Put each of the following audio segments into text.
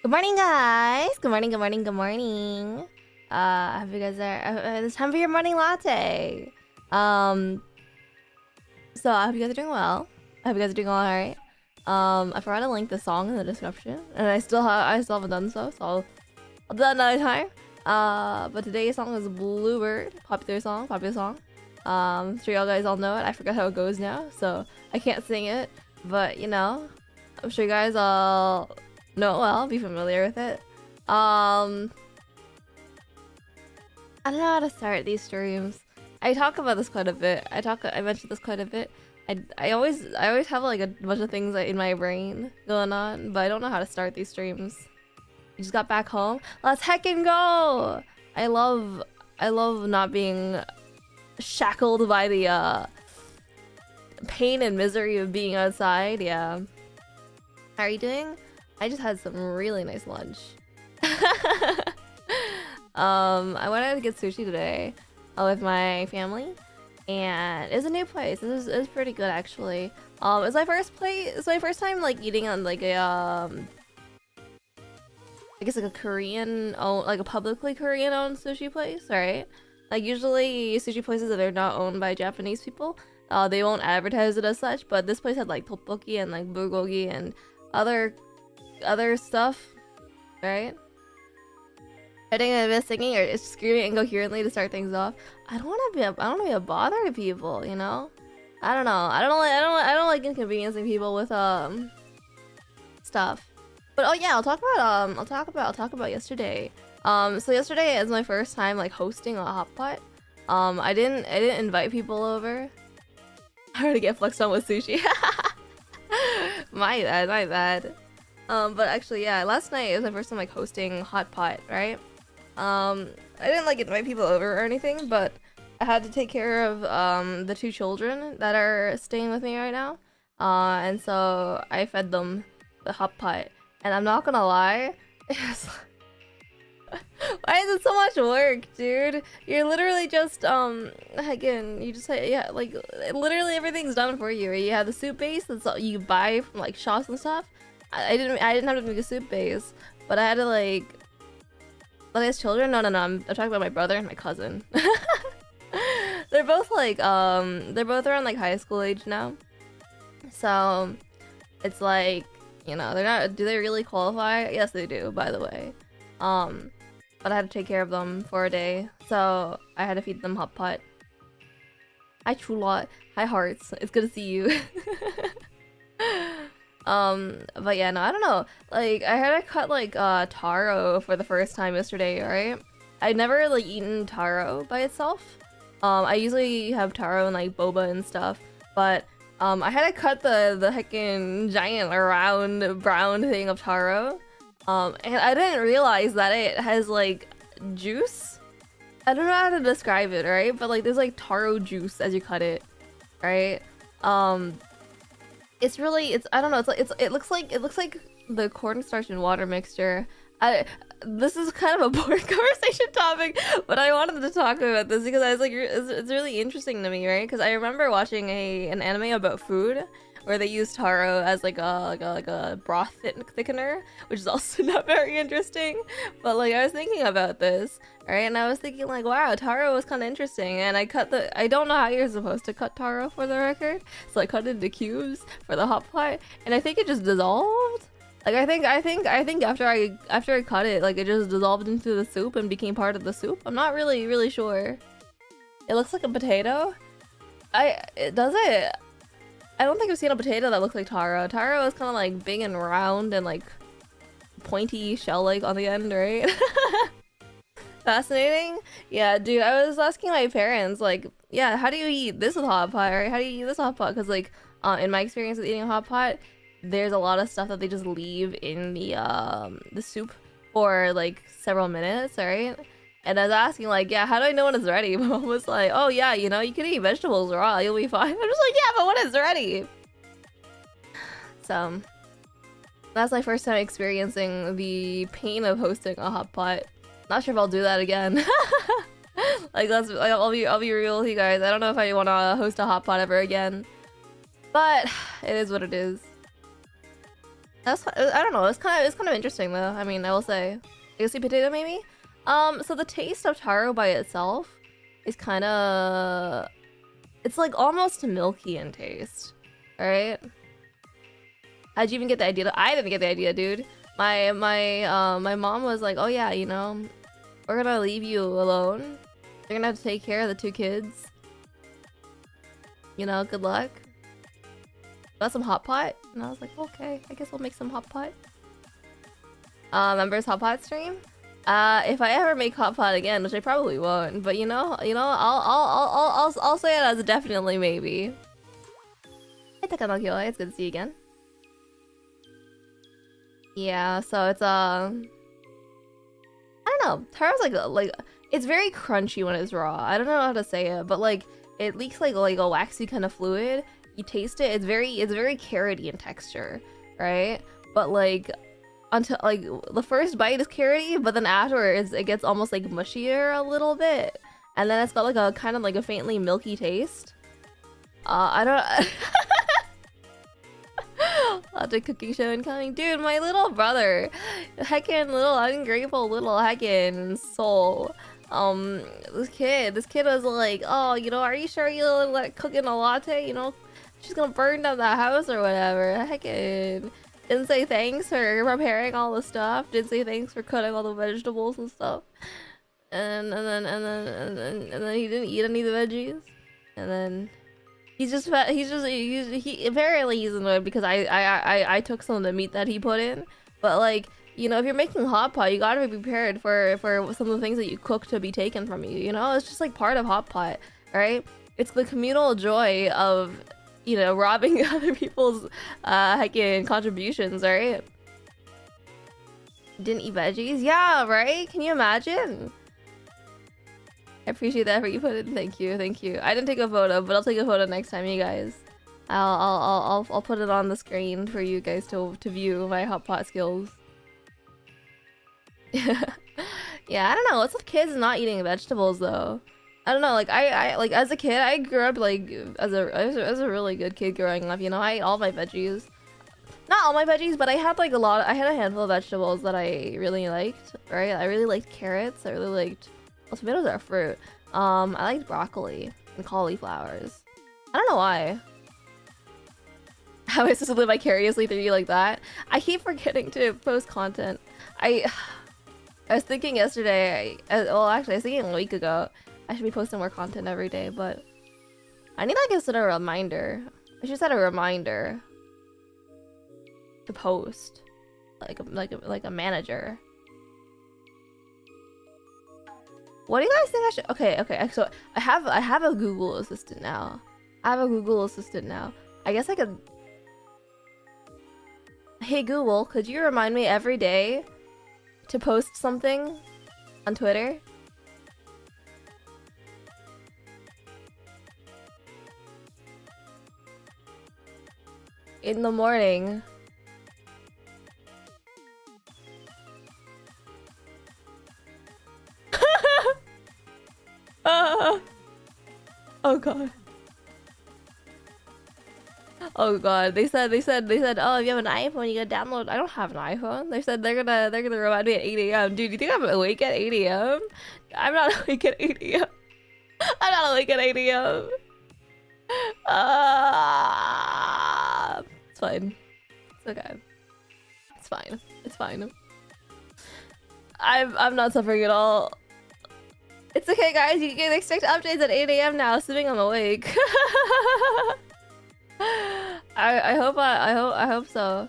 Good morning, guys. Good morning, good morning, good morning. I hope you guys are. It's time for your morning latte. So I hope you guys are doing well. I hope you guys are doing all right. I forgot to link the song in the description, and I still haven't done so. So I'll do that another time. But today's song is Bluebird, popular song. I'm sure y'all guys all know it. I forgot how it goes now, so I can't sing it. But you know, I'm sure you guys all know it well, be familiar with it. I don't know how to start these streams. I talk about this quite a bit. I mentioned this quite a bit. I always have like a bunch of things in my brain going on, but I don't know how to start these streams. I just got back home. Let's heckin' go! I love not being shackled by the pain and misery of being outside. Yeah. How are you doing? I just had some really nice lunch. I went out to get sushi today with my family, and it was a new place. It was pretty good actually. It's my first time like eating on like a I guess like a Korean owned, like a publicly Korean owned sushi place, right? Like usually sushi places that are not owned by Japanese people, they won't advertise it as such. But this place had like tteokbokki and like bulgogi and other stuff, right? I think I'm singing or screaming incoherently to start things off. I don't want to be a bother to people, you know. I don't know. I don't like inconveniencing people with stuff. But oh yeah, I'll talk about yesterday. So yesterday is my first time like hosting a hot pot. I didn't invite people over. I already get flexed on with sushi. my bad. But actually, yeah, last night was my first time like hosting hot pot, right? I didn't like invite people over or anything, but I had to take care of the two children that are staying with me right now. And so I fed them the hot pot, and I'm not gonna lie, why is it so much work, dude? You're literally just again, you just yeah, like literally everything's done for you. You have the soup base that's all you buy from like shops and stuff. I didn't have to make a soup base, but I had to like. Well, his children? No. I'm talking about my brother and my cousin. They're both like they're both around like high school age now. So it's like, you know, they're not. Do they really qualify? Yes, they do. By the way, but I had to take care of them for a day, so I had to feed them hot pot. Hi Chulot. Hi Hearts. It's good to see you. But yeah, no, I don't know. Like, I had to cut like taro for the first time yesterday, right? I'd never like eaten taro by itself. I usually have taro and like boba and stuff, but I had to cut the heckin' giant round brown thing of taro. And I didn't realize that it has like juice. I don't know how to describe it, right? But like there's like taro juice as you cut it, right? It's really, I don't know, it looks like the cornstarch and water mixture. This is kind of a boring conversation topic, but I wanted to talk about this because I was like, it's really interesting to me, right? Because I remember watching an anime about food where they use taro as like a broth thickener, which is also not very interesting. But like I was thinking about this, right? And I was thinking like, wow, taro was kind of interesting. And I don't know how you're supposed to cut taro for the record, so I cut it into cubes for the hot pot, and I think it just dissolved. Like I think after I cut it, like it just dissolved into the soup and became part of the soup. I'm not really sure. It looks like a potato. Does it? I don't think I've seen a potato that looks like taro. Taro is kind of like big and round and like pointy shell-like on the end, right? Fascinating. Yeah, dude, I was asking my parents, like, yeah, how do you eat this with hot pot, right? How do you eat this hot pot? Because like, in my experience with eating a hot pot, there's a lot of stuff that they just leave in the soup for like several minutes, right? And I was asking like, yeah, how do I know when it's ready? My mom was like, oh yeah, you know, you can eat vegetables raw, you'll be fine. I'm just like, yeah, but when it's ready. So that's my first time experiencing the pain of hosting a hot pot. Not sure if I'll do that again. Like I'll be real with you guys. I don't know if I want to host a hot pot ever again, but it is what it is. I don't know. It's kind of interesting though. I mean, I will say, you see potato maybe. So the taste of taro by itself is kind of, it's like almost milky in taste, right? How'd you even get the idea? I didn't get the idea, dude. My mom was like, oh yeah, you know, we're gonna leave you alone. You're gonna have to take care of the 2 kids. You know, good luck. Got some hot pot? And I was like, okay, I guess I'll make some hot pot. Members hot pot stream? If I ever make hot pot again, which I probably won't, but you know, I'll say it as a definitely maybe. Hey Takanokyo, it's good to see you again. Yeah, so it's I don't know. Taro's like it's very crunchy when it's raw. I don't know how to say it, but like it leaks like a waxy kind of fluid. You taste it. It's very carroty in texture, right? But like until like the first bite is carroty, but then afterwards it gets almost like mushier a little bit, and then it's got like a kind of like a faintly milky taste. I don't. Logic cooking show incoming, dude. My little brother, heckin' little ungrateful little heckin' soul. This kid was like, oh, you know, are you sure you're like cooking a latte? You know, she's gonna burn down the house or whatever. Heckin'. Didn't say thanks for preparing all the stuff. Didn't say thanks for cutting all the vegetables and stuff. And then he didn't eat any of the veggies. And then he's apparently he's annoyed because I took some of the meat that he put in. But like, you know, if you're making hot pot, you gotta be prepared for some of the things that you cook to be taken from you. You know, it's just like part of hot pot, right? It's the communal joy of, you know, robbing other people's heckin' contributions, right? Didn't eat veggies? Yeah, right? Can you imagine? I appreciate the effort you put in. Thank you. I didn't take a photo, but I'll take a photo next time, you guys. I'll put it on the screen for you guys to view my hot pot skills. Yeah, I don't know. What's with kids not eating vegetables though? I don't know, like I like as a kid I grew up like as a really good kid growing up, you know. I ate all my veggies. Not all my veggies, but I had like I had a handful of vegetables that I really liked, right? I really liked carrots. I really liked, well, tomatoes are a fruit. I liked broccoli and cauliflowers. I don't know why. How am I supposed to live vicariously through you like that? I keep forgetting to post content. I was thinking yesterday, well actually I was thinking a week ago, I should be posting more content every day, but I need like a reminder. I should set a reminder to post, like a manager. What do you guys think I should? Okay. So I have a Google Assistant now. I guess I could. Hey Google, could you remind me every day to post something on Twitter. In the morning. Oh god. Oh god. They said, oh, if you have an iPhone, you gotta download. I don't have an iPhone. They said they're gonna remind me at 8 a.m. Dude, you think I'm awake at 8 a.m.? I'm not awake at 8 a.m. I'm not awake at 8 a.m. It's fine. It's okay. It's fine. It's fine. I'm not suffering at all. It's okay, guys. You can expect updates at 8 a.m. now, assuming I'm awake. I hope so.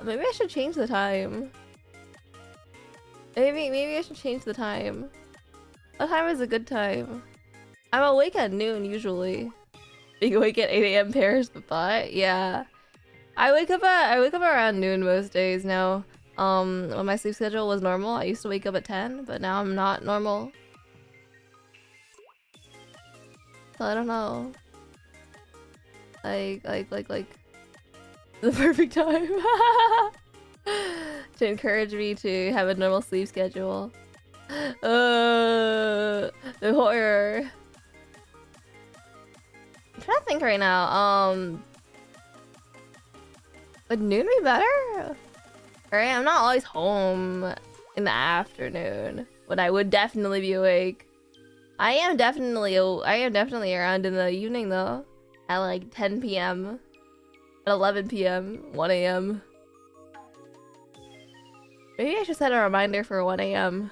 Maybe I should change the time. Maybe I should change the time. What time is a good time? I'm awake at noon usually. Being awake at 8 a.m. pairs the thought. Yeah, I wake up around noon most days now. When my sleep schedule was normal, I used to wake up at 10, but now I'm not normal. So I don't know. Like the perfect time to encourage me to have a normal sleep schedule. The horror. I'm trying to think right now. Would noon be better? Alright, I'm not always home in the afternoon, but I would definitely be awake. I am definitely around in the evening though. At like 10 p.m. At 11 p.m. 1 a.m. Maybe I should set a reminder for 1 a.m.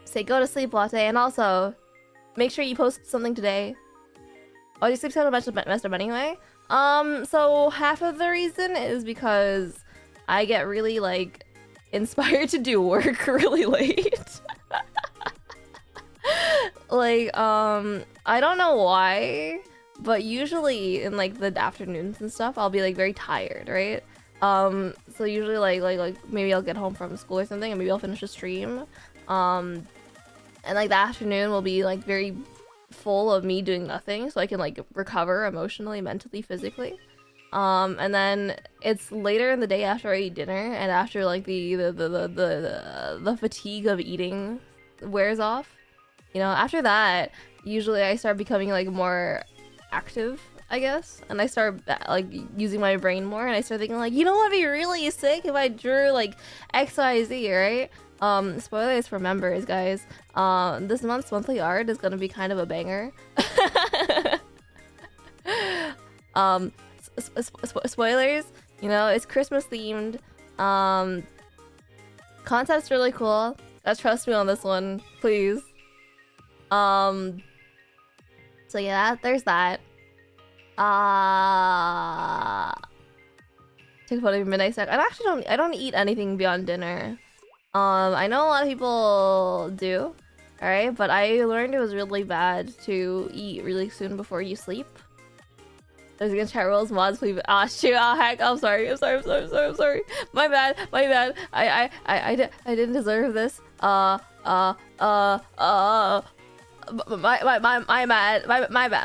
Say go to sleep latte, and also make sure you post something today. Oh, your sleep schedule messed up anyway? So half of the reason is because I get really like inspired to do work really late. Like, I don't know why, but usually in like the afternoons and stuff, I'll be like very tired, right? So usually like maybe I'll get home from school or something and maybe I'll finish a stream. And like the afternoon will be like very full of me doing nothing, so I can like recover emotionally, mentally, physically. And then it's later in the day after I eat dinner and after like the fatigue of eating wears off. You know, after that, usually I start becoming like more active, I guess, and I start like using my brain more, and I start thinking like, you know what would be really sick if I drew like XYZ, right? Spoilers for members, guys. This month's monthly art is gonna be kind of a banger. Spoilers, you know, it's Christmas themed. Concept's really cool. Trust me on this one, please. So yeah, there's that. Take a photo of midnight snack. I don't eat anything beyond dinner. I know a lot of people do, alright, but I learned it was really bad to eat really soon before you sleep. There's against chat rules, mods, please. Ah, shoot, ah, heck, I'm sorry. My bad. I didn't deserve this. My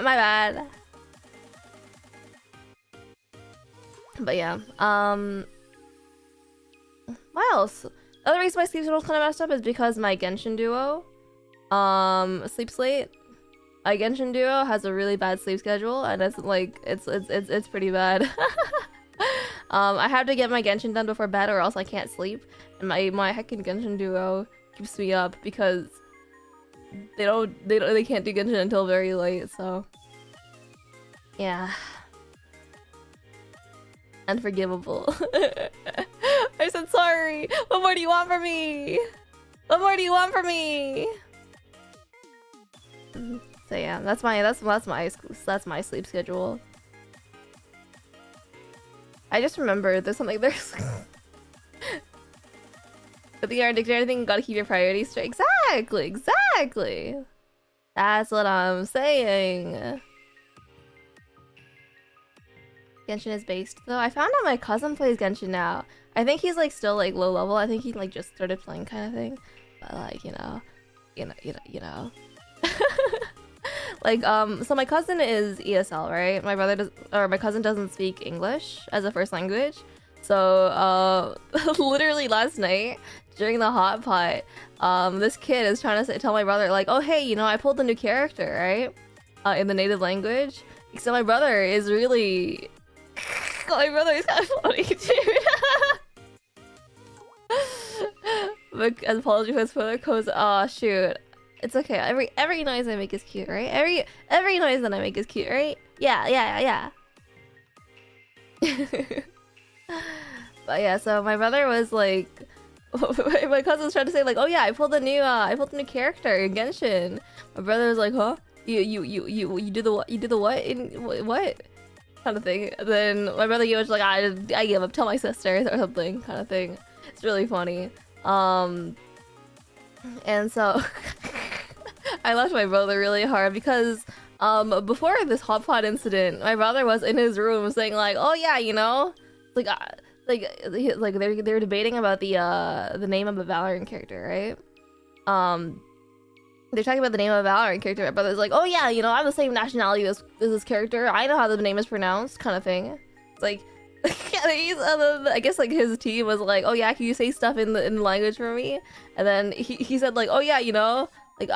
bad. But yeah, what else? The other reason my sleep schedule kind of messed up is because my Genshin duo, sleeps late. My Genshin duo has a really bad sleep schedule, and it's like it's pretty bad. I have to get my Genshin done before bed, or else I can't sleep. And my heckin' Genshin duo keeps me up because they can't do Genshin until very late. So yeah, unforgivable. I said sorry. What more do you want from me? What more do you want from me? So yeah, that's my sleep schedule. I just remembered there's If you are addicted to anything, you gotta keep your priorities straight. Exactly. That's what I'm saying. Genshin is based though. I found out my cousin plays Genshin now. I think he's like still like low level. I think he like just started playing kind of thing. But like, you know. Like so my cousin is ESL, right? My cousin doesn't speak English as a first language. So literally last night during the hot pot, this kid is trying to tell my brother like, "Oh hey, you know, I pulled a new character, right? In the native language." Except my brother is really my brother is kind of funny, dude. But apology for spoiler codes. Oh shoot. It's okay. Every noise I make is cute, right? Every noise that I make is cute, right? Yeah. But yeah, so my brother was like, my cousin was trying to say like, oh yeah, I pulled a new character in Genshin. My brother was like, huh? You did the what? You did the what? In what? Kind of thing. And then my brother was like, I give up. Tell my sister or something. Kind of thing. It's really funny. And so I left my brother really hard because before this hot pot incident, my brother was in his room saying like, oh yeah, you know, like they're debating about the name of a Valorant character, right? They're talking about the name of a Valorant character. My brother's like, oh yeah, you know, I'm the same nationality as this character. I know how the name is pronounced, kind of thing. It's like, I guess like his team was like, oh yeah, can you say stuff in the language for me? And then he said like, oh yeah, you know, like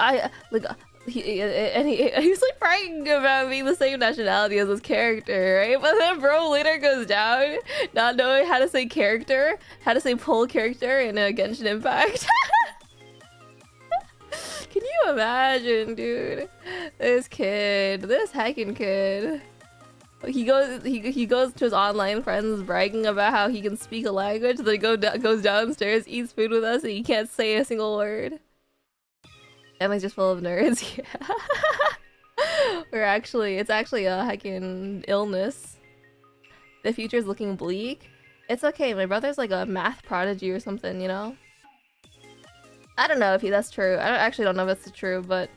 he's like bragging about being the same nationality as his character, right? But then bro later goes down not knowing how to say character, how to say pull character in a Genshin Impact. Can you imagine, dude? This heckin' kid. He goes to his online friends bragging about how he can speak a language, then goes downstairs, eats food with us, and he can't say a single word. Family's just full of nerds. Yeah. It's actually a heckin' illness. The future's looking bleak. It's okay, my brother's like a math prodigy or something, you know? I don't know if that's true. I actually don't know if that's true, but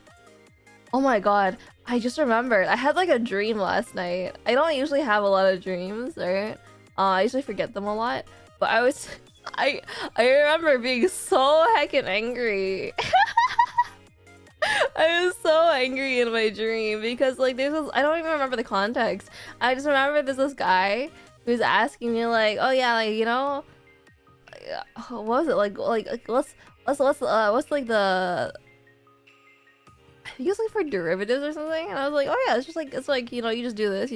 oh my god, I just remembered. I had like a dream last night. I don't usually have a lot of dreams, right? I usually forget them a lot, but I remember being so heckin' angry. I was so angry in my dream because like I don't even remember the context. I just remember there's this guy who's asking me like, oh yeah, like, you know, what was it like what's like the, I think it's like for derivatives or something, and I was like, oh yeah, it's like you know, you just do this,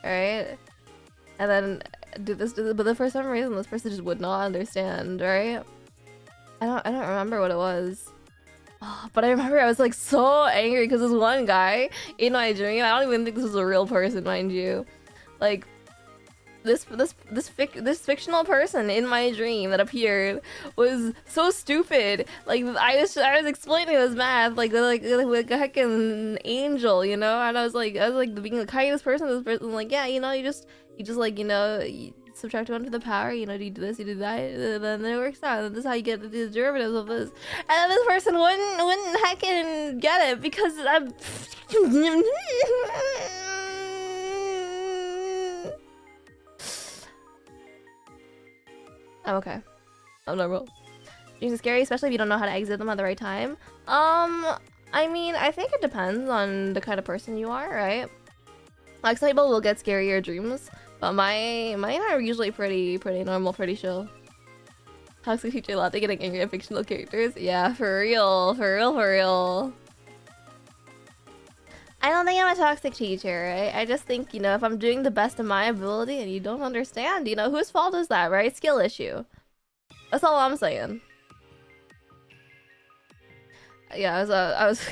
right? And then do this, but then for some reason this person just would not understand, right? I don't remember what it was. But I remember I was like so angry because this one guy in my dream, I don't even think this was a real person, mind you, like this fictional person in my dream that appeared was so stupid. Like I was explaining this math like a heckin' angel, you know, and I was like being the kindest person. This person like, yeah, you know, you just like, you know, you subtract 1 to the power, you know, you do this, you do that, and then it works out, and this is how you get the derivatives of this. And then this person wouldn't heckin' get it because I'm I'm okay. I'm normal. Dreams are scary, especially if you don't know how to exit them at the right time. I mean, I think it depends on the kind of person you are, right? Like some people will get scarier dreams, but mine are usually pretty normal, pretty chill. Toxic teacher latte getting angry at fictional characters. Yeah, for real. I don't think I'm a toxic teacher, right? I just think, you know, if I'm doing the best of my ability and you don't understand, you know, whose fault is that, right? Skill issue. That's all I'm saying. Yeah, I was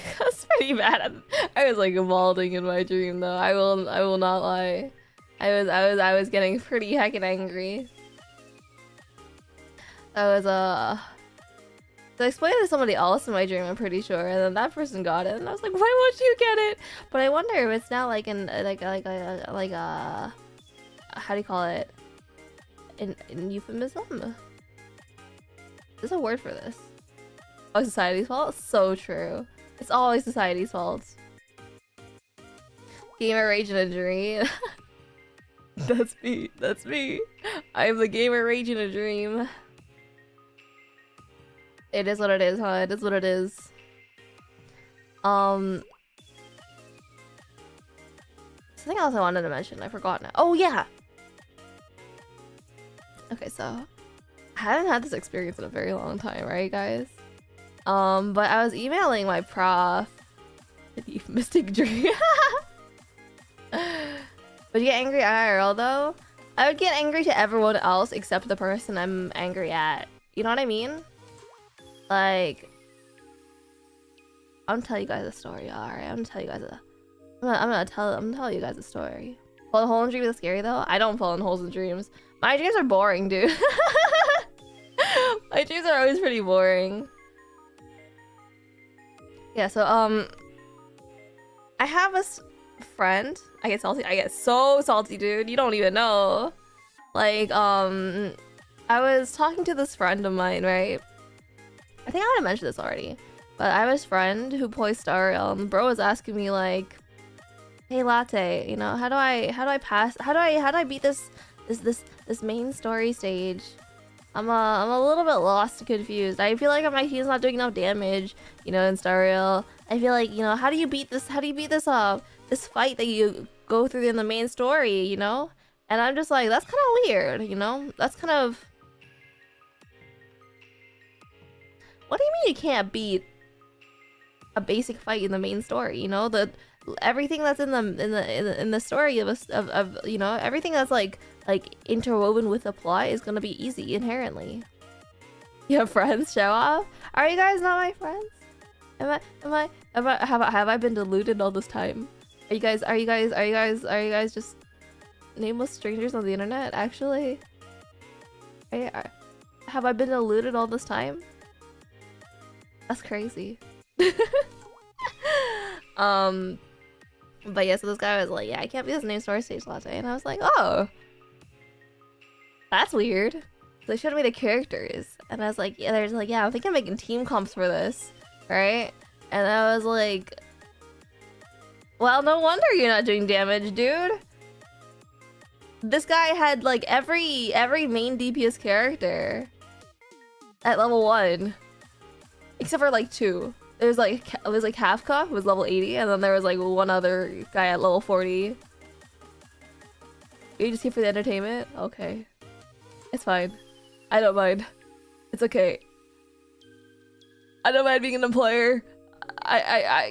pretty bad. I was like balding in my dream though. I will not lie. I was getting pretty heckin' angry. I explained it to somebody else in my dream, I'm pretty sure, and then that person got it, and I was like, why won't you get it? But I wonder if it's now like how do you call it? In euphemism? There's a word for this. Oh, society's fault? So true. It's always society's fault. Gamer rage and injury. That's me. That's me. I am the gamer rage in a dream. It is what it is, huh? It is what it is. Something else I wanted to mention. I forgot now. Oh yeah. Okay, so I haven't had this experience in a very long time, right, guys? But I was emailing my prof. Mystic dream. Would you get angry IRL though? I would get angry to everyone else except the person I'm angry at. You know what I mean? Like, I'm gonna tell you guys a story. All right, I'm gonna tell you guys I'm gonna tell you guys a story. Fall in hole in dreams is scary though. I don't fall in holes in dreams. My dreams are boring, dude. My dreams are always pretty boring. Yeah, so I have a friend. I get salty. I get so salty, dude. You don't even know. Like, I was talking to this friend of mine, right? I think I want to mention this already, but I have this friend who plays Star Rail, and the bro was asking me like, "Hey, Latte, you know, how do I beat this main story stage? I'm a little bit lost and confused. I feel like my team's not doing enough damage, you know, in Star Rail. I feel like, you know, how do you beat this this fight that you go through in the main story, you know?" And I'm just like, that's kind of weird, you know? That's kind of... What do you mean you can't beat a basic fight in the main story, you know? Everything that's in the story of you know, everything that's like interwoven with the plot is gonna be easy inherently. You have friends, show off? Are you guys not my friends? Have I been deluded all this time? Are you guys just nameless strangers on the internet, actually? Have I been deluded all this time? That's crazy. But yeah, so this guy was like, yeah, I can't be this name story stage Latte. And I was like, oh, that's weird. So they showed me the characters. And I was like, yeah, there's like, yeah, I'm thinking of making team comps for this, right? And I was like, well, no wonder you're not doing damage, dude. This guy had like every main DPS character at level 1. Except for like 2. It was like Kafka, who was level 80, and then there was like one other guy at level 40. You're just here for the entertainment? Okay. It's fine. I don't mind. It's okay. I don't mind being an employer.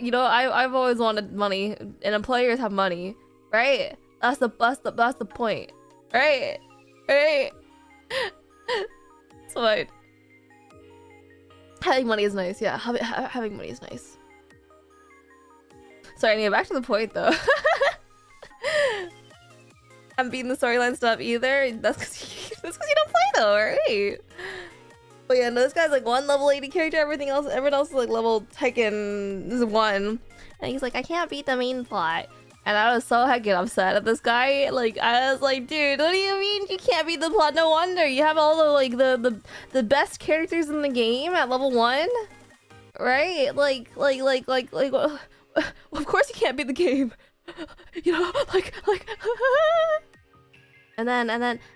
You know, I've always wanted money, and employers have money, right? That's the point, right? Right? It's fine. Having money is nice, yeah. Having money is nice. Sorry, anyway, back to the point though. I'm beating the storyline stuff either. That's because you don't play though, right? But yeah, no, this guy's like one level 80 character. Everyone else is like level Tekken 1, and he's like, I can't beat the main plot. And I was so heckin' upset at this guy. Like, I was like, dude, what do you mean you can't beat the plot? No wonder you have all the like the best characters in the game at level 1, right? Like, of course you can't beat the game, you know, like. And then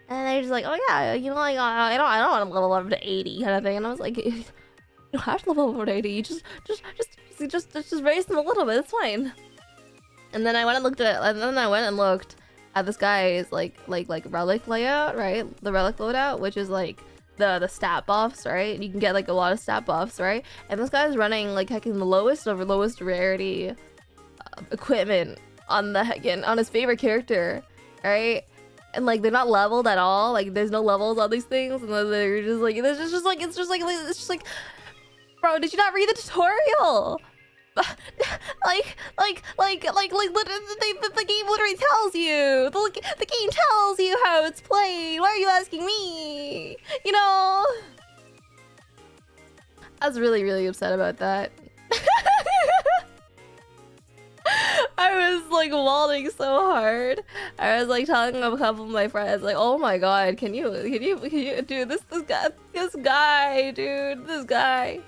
they're just like, oh yeah, you know, like I don't want to level up to 80 kind of thing. And I was like, you don't have to level up to 80. You just raise them a little bit. It's fine. And then I went and looked at this guy's like relic layout, right? The relic loadout, which is like the stat buffs, right? You can get like a lot of stat buffs, right? And this guy's running like heckin' the lowest rarity equipment on his favorite character, right? And like they're not leveled at all. Like there's no levels on these things, and they're just like it's just like, bro, did you not read the tutorial? like the game literally tells you. The game tells you how it's played. Why are you asking me? You know? I was really upset about that. I was like walding so hard. I was like telling a couple of my friends, like, oh my god, can you dude, this guy.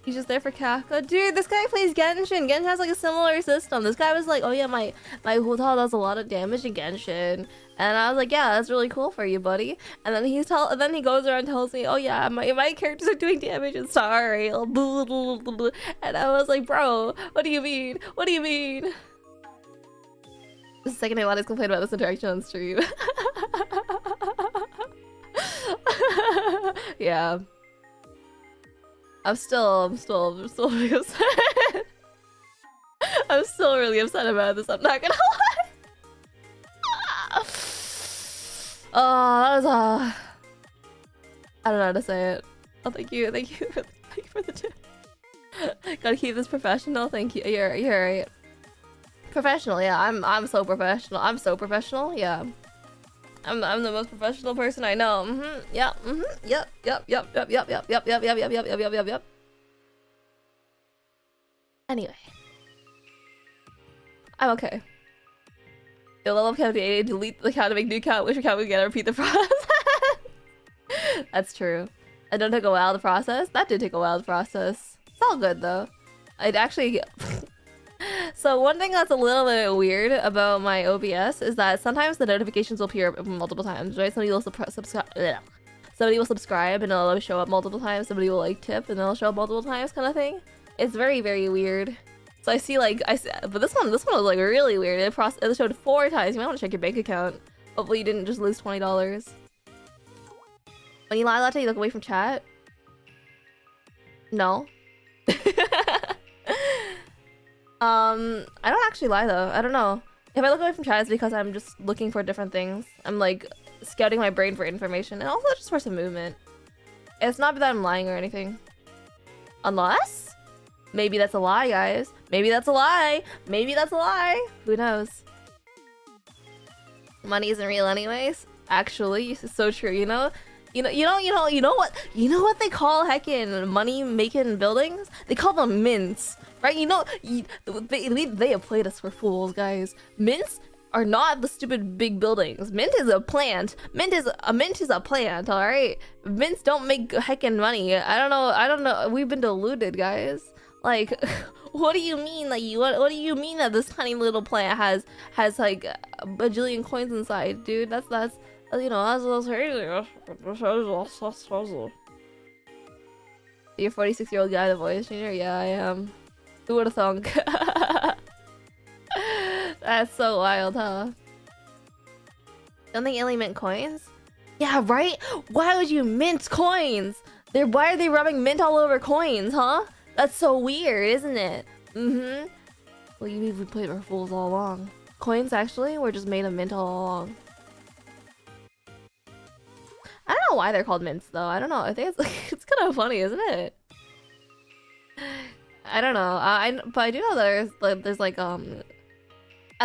He's just there for Kafka. Dude, this guy plays Genshin. Genshin has like a similar system. This guy was like, oh yeah, my Huta does a lot of damage in Genshin. And I was like, yeah, that's really cool for you, buddy. And then then he goes around and tells me, oh yeah, my characters are doing damage and sorry. And I was like, bro, what do you mean? What do you mean? The second I let us complain about this interaction on stream. Yeah. I'm still really upset. I'm still really upset about this, I'm not gonna lie. Oh, that was I don't know how to say it. Oh, thank you for the tip. Gotta keep this professional. Thank you. You're right. Professional, yeah. I'm so professional. I'm so professional. Yeah. I'm the most professional person I know. Yep. Yep. Anyway. I'm okay. The level of account delete the account to make new account, wish account again, repeat the process. That's true. It don't take a while to process. That did take a while to process. It's all good though. I'd actually So one thing that's a little bit weird about my OBS is that sometimes the notifications will appear multiple times, right? Somebody will subscribe and it'll show up multiple times. Somebody will like tip and it'll show up multiple times, kind of thing. It's very, very weird. So I see but this one was like really weird. It showed 4 times. You might want to check your bank account. Hopefully you didn't just lose $20. When you lie latte, you look away from chat. No. I don't actually lie though. I don't know. If I look away from chat, it's because I'm just looking for different things. I'm like scouting my brain for information and also just for some movement. It's not that I'm lying or anything. Unless? Maybe that's a lie, guys. Maybe that's a lie. Maybe that's a lie. Who knows? Money isn't real anyways. Actually, it's so true, you know? You know what they call heckin' money making buildings? They call them mints, right? They have played us for fools, guys. Mints are not the stupid big buildings. Mint is a plant. Mint is a plant, all right? Mints don't make heckin' money. I don't know. We've been deluded, guys. Like, what do you mean that what do you mean that this tiny little plant has like a bajillion coins inside, dude? That's you know, that's crazy. You're a 46-year-old guy, the voice changer? Yeah, I am. Who would've thunk? That's so wild, huh? Don't they only mint coins? Yeah, right? Why would you mint coins? Why are they rubbing mint all over coins, huh? That's so weird, isn't it? Well, we've played our fools all along. Coins actually were just made of mint all along. I don't know why they're called mints though. I don't know. I think it's kind of funny, isn't it? I don't know. But I do know that there's like at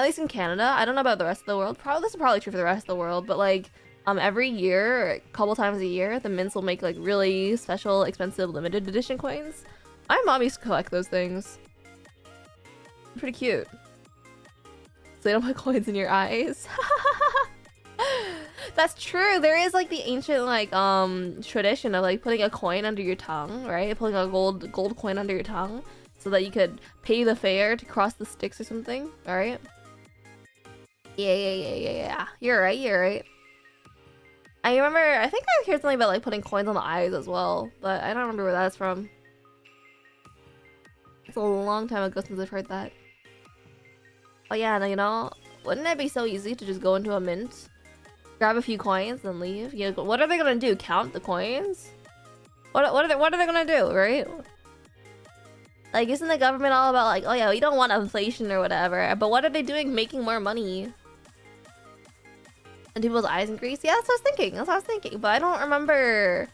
least in Canada. I don't know about the rest of the world. This is probably true for the rest of the world. But like every year, a couple times a year, the mints will make like really special, expensive, limited edition coins. My mom used to collect those things. Pretty cute. So you don't put coins in your eyes. That's true. There is like the ancient like tradition of like putting a coin under your tongue, right? Putting a gold coin under your tongue so that you could pay the fare to cross the Styx or something. All right. Yeah. You're right. I think I heard something about like putting coins on the eyes as well, but I don't remember where that's from. It's a long time ago since I've heard that. Oh yeah, you know, wouldn't it be so easy to just go into a mint, grab a few coins, and leave? You know, what are they gonna do? Count the coins? What are they gonna do, right? Like, isn't the government all about like, oh yeah, we don't want inflation or whatever? But what are they doing? Making more money? And people's eyes increase? Yeah, that's what I was thinking. But I don't remember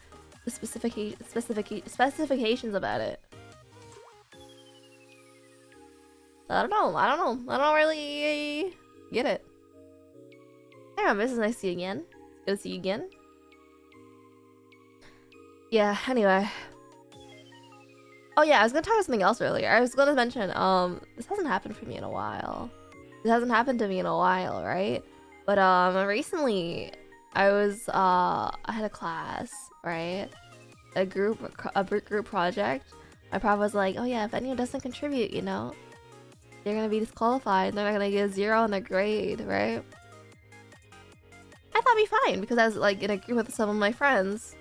the specifications about it. I don't know. I don't really get it. Yeah, this is nice to see you again. Good to see you again. Yeah, anyway. Oh yeah, I was gonna talk about something else earlier. I was gonna mention, this hasn't happened for me in a while. This hasn't happened to me in a while, right? But recently I had a class, right? A group project. My prof was like, oh yeah, if anyone doesn't contribute, you know, they're gonna be disqualified. They're not gonna get a 0 on their grade, right? I thought it'd be fine because I was like in a group with some of my friends.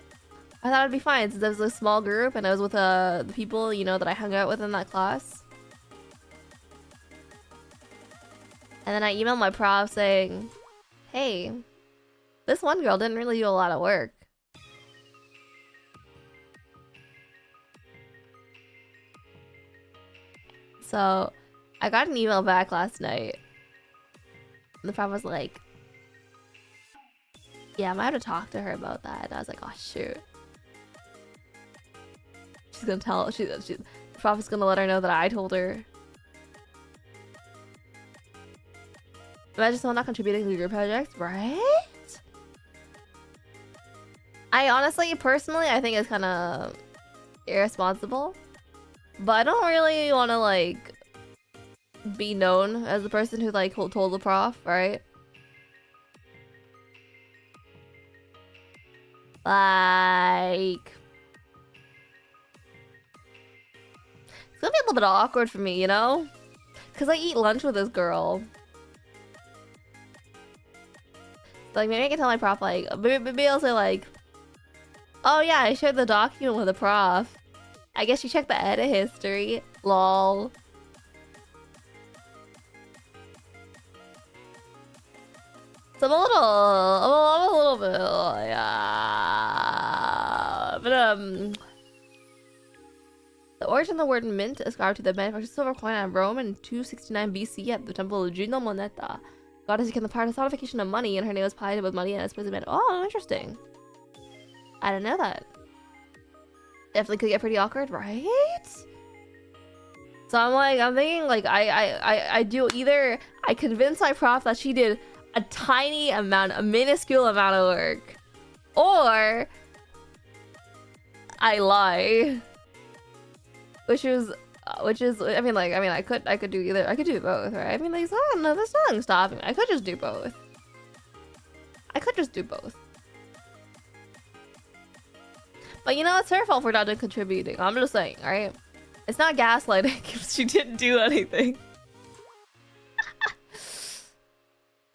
I thought it'd be fine since I was a small group and I was with the people, you know, that I hung out with in that class. And then I emailed my prof saying, hey, this one girl didn't really do a lot of work. So I got an email back last night. And the prof was like, yeah, I might have to talk to her about that. And I was like, oh shoot. She's gonna tell, the prof is gonna let her know that I told her. Imagine someone not contributing to your project, right? I honestly, personally, I think it's kind of irresponsible. But I don't really want to, like, be known as the person who, like, told the prof, right? Like... It's gonna be a little bit awkward for me, you know? Because I eat lunch with this girl. Like, maybe I can tell my prof, like, maybe I'll say, like, oh yeah, I shared the document with the prof. I guess you checked the edit history. Lol. So I'm a little bit, yeah. But, the origin of the word mint ascribed to the manufactured silver coin at Rome in 269 BC at the temple of Juno Moneta. Goddess became the personification of money, and her name was pied with money and it's supposed to be. Oh, interesting. I didn't know that. Definitely could get pretty awkward, right? So I'm thinking like I do either I convince my prof that she did a tiny amount, a minuscule amount of work, or I lie, which is I mean I could do either. I could do both, right? I mean like there's nothing stopping me. I could just do both. But you know, it's her fault for not contributing. I'm just saying, alright? It's not gaslighting if she didn't do anything.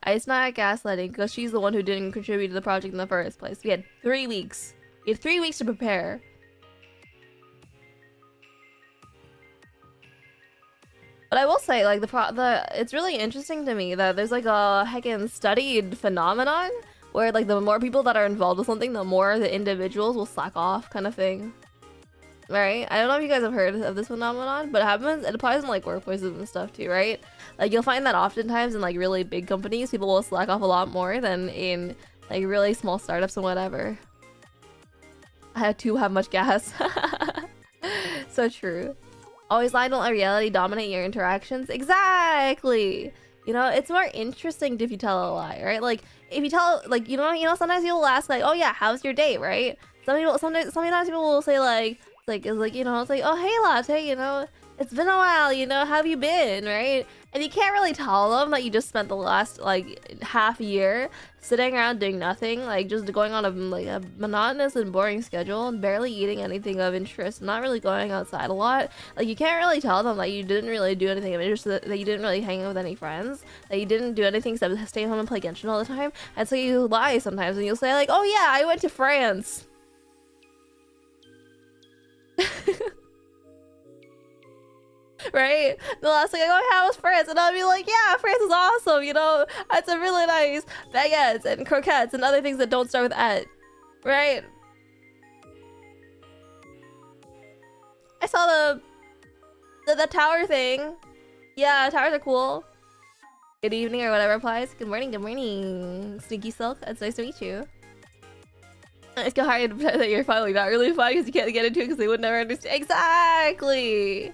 It's not gaslighting because she's the one who didn't contribute to the project in the first place. We had 3 weeks. We had 3 weeks to prepare. But I will say, like, it's really interesting to me that there's like a heckin' studied phenomenon where like the more people that are involved with something, the more the individuals will slack off, kind of thing. Right? I don't know if you guys have heard of this phenomenon, but it applies in like workplaces and stuff too, right? Like you'll find that oftentimes in like really big companies, people will slack off a lot more than in like really small startups and whatever. I had to have much gas. So true. Always lie, don't let reality dominate your interactions. Exactly. You know, it's more interesting if you tell a lie, right? Like if you tell, like, you know, sometimes people will ask like, oh yeah, how's your date, right? Sometimes people will say like, you know, it's like, oh hey Latte, you know, it's been a while, you know, how have you been, right? And you can't really tell them that you just spent the last like half year sitting around doing nothing, like just going on a monotonous and boring schedule and barely eating anything of interest, not really going outside a lot. Like you can't really tell them that you didn't really do anything of interest, that you didn't really hang out with any friends, that you didn't do anything except stay home and play Genshin all the time. And so you lie sometimes and you'll say like, oh yeah, I went to France. Right? The last thing I go, how was France? And I'll be like, yeah, France is awesome, you know? It's a really nice baguettes and croquettes and other things that don't start with et. Right? I saw the tower thing. Yeah, towers are cool. Good evening or whatever applies. Good morning, Sneaky Silk. It's nice to meet you. It's kind of hard to pretend that you're finally not really fun because you can't get into it because they would never understand. Exactly!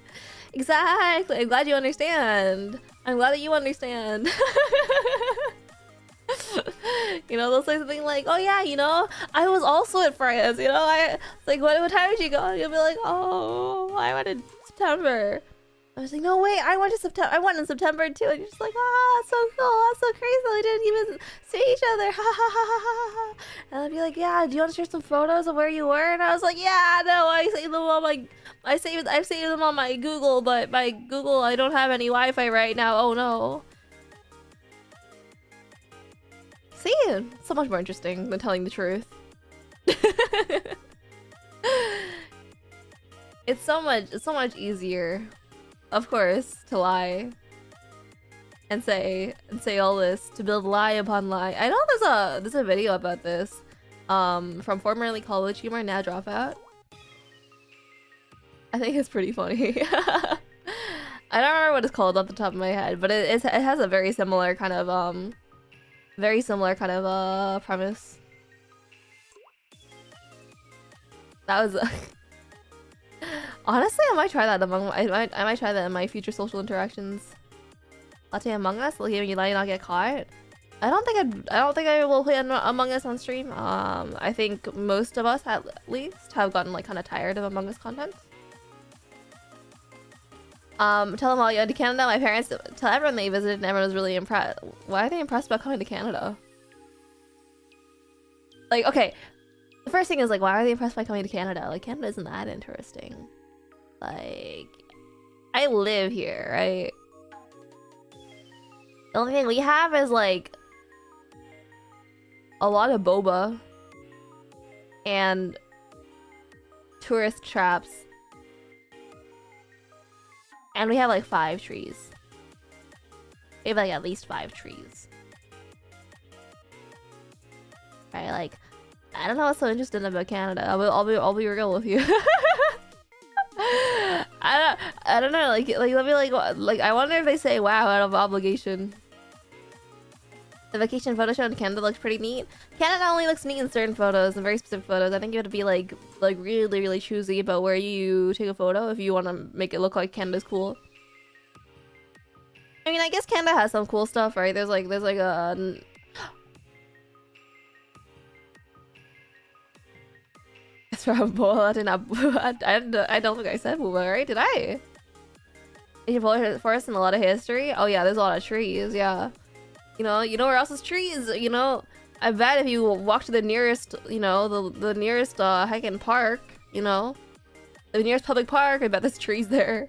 Exactly! I'm glad you understand. I'm glad that you understand. You know, they'll say something like, oh yeah, you know, I was also at France, you know, it's like, what time did you go? And you'll be like, oh, I went in September. I was like, no wait, I went in September too. And you're just like, ah, that's so cool, that's so crazy, we didn't even see each other, ha ha ha ha ha. And I'd be like, yeah, do you want to share some photos of where you were? And I was like, yeah, no, I saved them on my, I've saved them on my Google, but my Google, I don't have any Wi-Fi right now, oh no. See? So much more interesting than telling the truth. It's so much easier, of course, to lie and say all this, to build lie upon lie. I know there's a video about this from formerly college humor, now dropout. I think it's pretty funny. I don't remember what it's called off the top of my head, but it has a very similar kind of premise. That was honestly, I might try that I might try that in my future social interactions. Latte Among Us, will you not get caught? I don't think I will play Among Us on stream. I think most of us at least have gotten like kind of tired of Among Us content. Tell them all you went to Canada. My parents tell everyone they visited and everyone was really impressed. Why are they impressed about coming to Canada? Like, okay, the first thing is like, why are they impressed by coming to Canada? Like, Canada isn't that interesting. Like, I live here, right? The only thing we have is like a lot of boba and tourist traps. And we have like 5 trees. We have like at least 5 trees. Right, like, I don't know what's so interesting about Canada. I'll be real with you. I don't know, like let me like I wonder if they say wow out of obligation. The vacation photo show in Canada looks pretty neat. Canada only looks neat in certain photos, in very specific photos. I think you have to be like really choosy about where you take a photo if you want to make it look like Canada's cool. I mean, I guess Canada has some cool stuff, right? There's like a it's from Bola. I don't think I said Bola, right? Did I? Asian forest and a lot of history. Oh yeah, there's a lot of trees. Yeah. You know where else is trees? You know, I bet if you walk to the nearest, you know, the nearest hiking park, you know, the nearest public park, I bet there's trees there.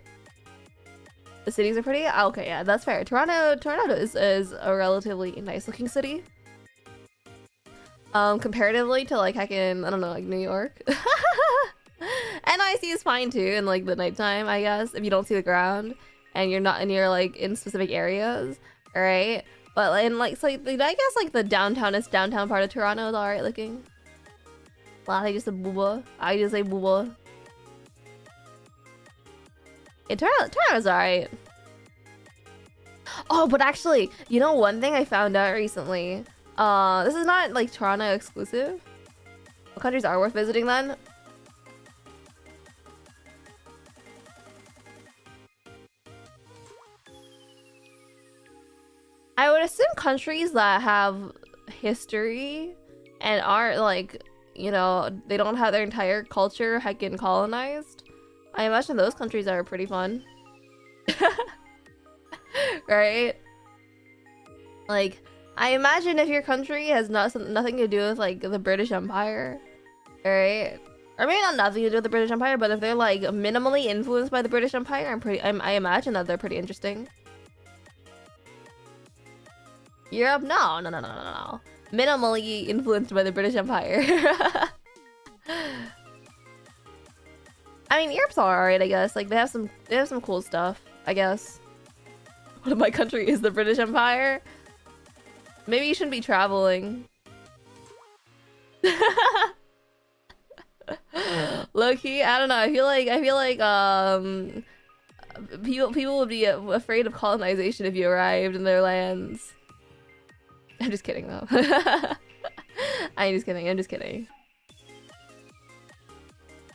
The cities are pretty. Okay, yeah, that's fair. Toronto is a relatively nice looking city. Comparatively to like heckin', I don't know, like New York. NIC is fine too in like the nighttime, I guess, if you don't see the ground and you're like in specific areas, right? But in like, so I guess like the downtown part of Toronto is alright looking. Well, I just say booba. I just say booba. Yeah, Toronto's alright. Oh, but actually, you know one thing I found out recently? This is not like Toronto exclusive. What countries are worth visiting then? I would assume countries that have history and aren't like, you know, they don't have their entire culture heckin' colonized. I imagine those countries are pretty fun. Right? Like, I imagine if your country has nothing to do with like the British Empire, right? Or maybe not nothing to do with the British Empire, but if they're like minimally influenced by the British Empire, I imagine that they're pretty interesting. Europe? No. Minimally influenced by the British Empire. I mean, Europe's alright, I guess. Like they have some cool stuff, I guess. What if my country is the British Empire? Maybe you shouldn't be traveling. Low-key, I don't know. I feel like people would be afraid of colonization if you arrived in their lands. I'm just kidding though. I'm just kidding.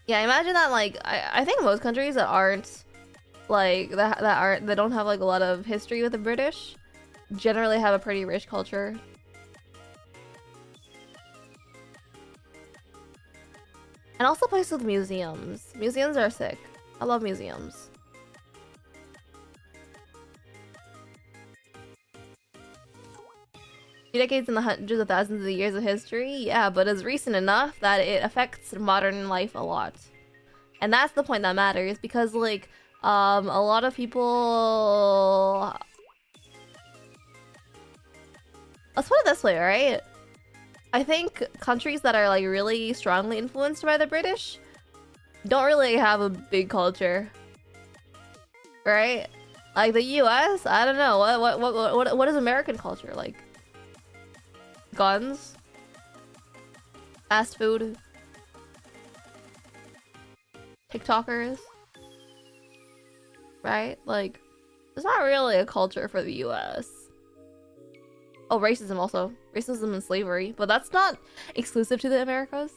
Yeah, imagine that like I think most countries that aren't like that don't have like a lot of history with the British generally have a pretty rich culture. And also places with museums. Museums are sick. I love museums. Few decades in the hundreds of thousands of years of history, yeah, but it's recent enough that it affects modern life a lot. And that's the point that matters, because like a lot of people, let's put it this way, right? I think countries that are like really strongly influenced by the British don't really have a big culture, right? Like the U.S., I don't know what is American culture like? Guns, fast food, TikTokers, right? Like, it's not really a culture for the U.S. Oh, racism also. Racism and slavery. But that's not exclusive to the Americas.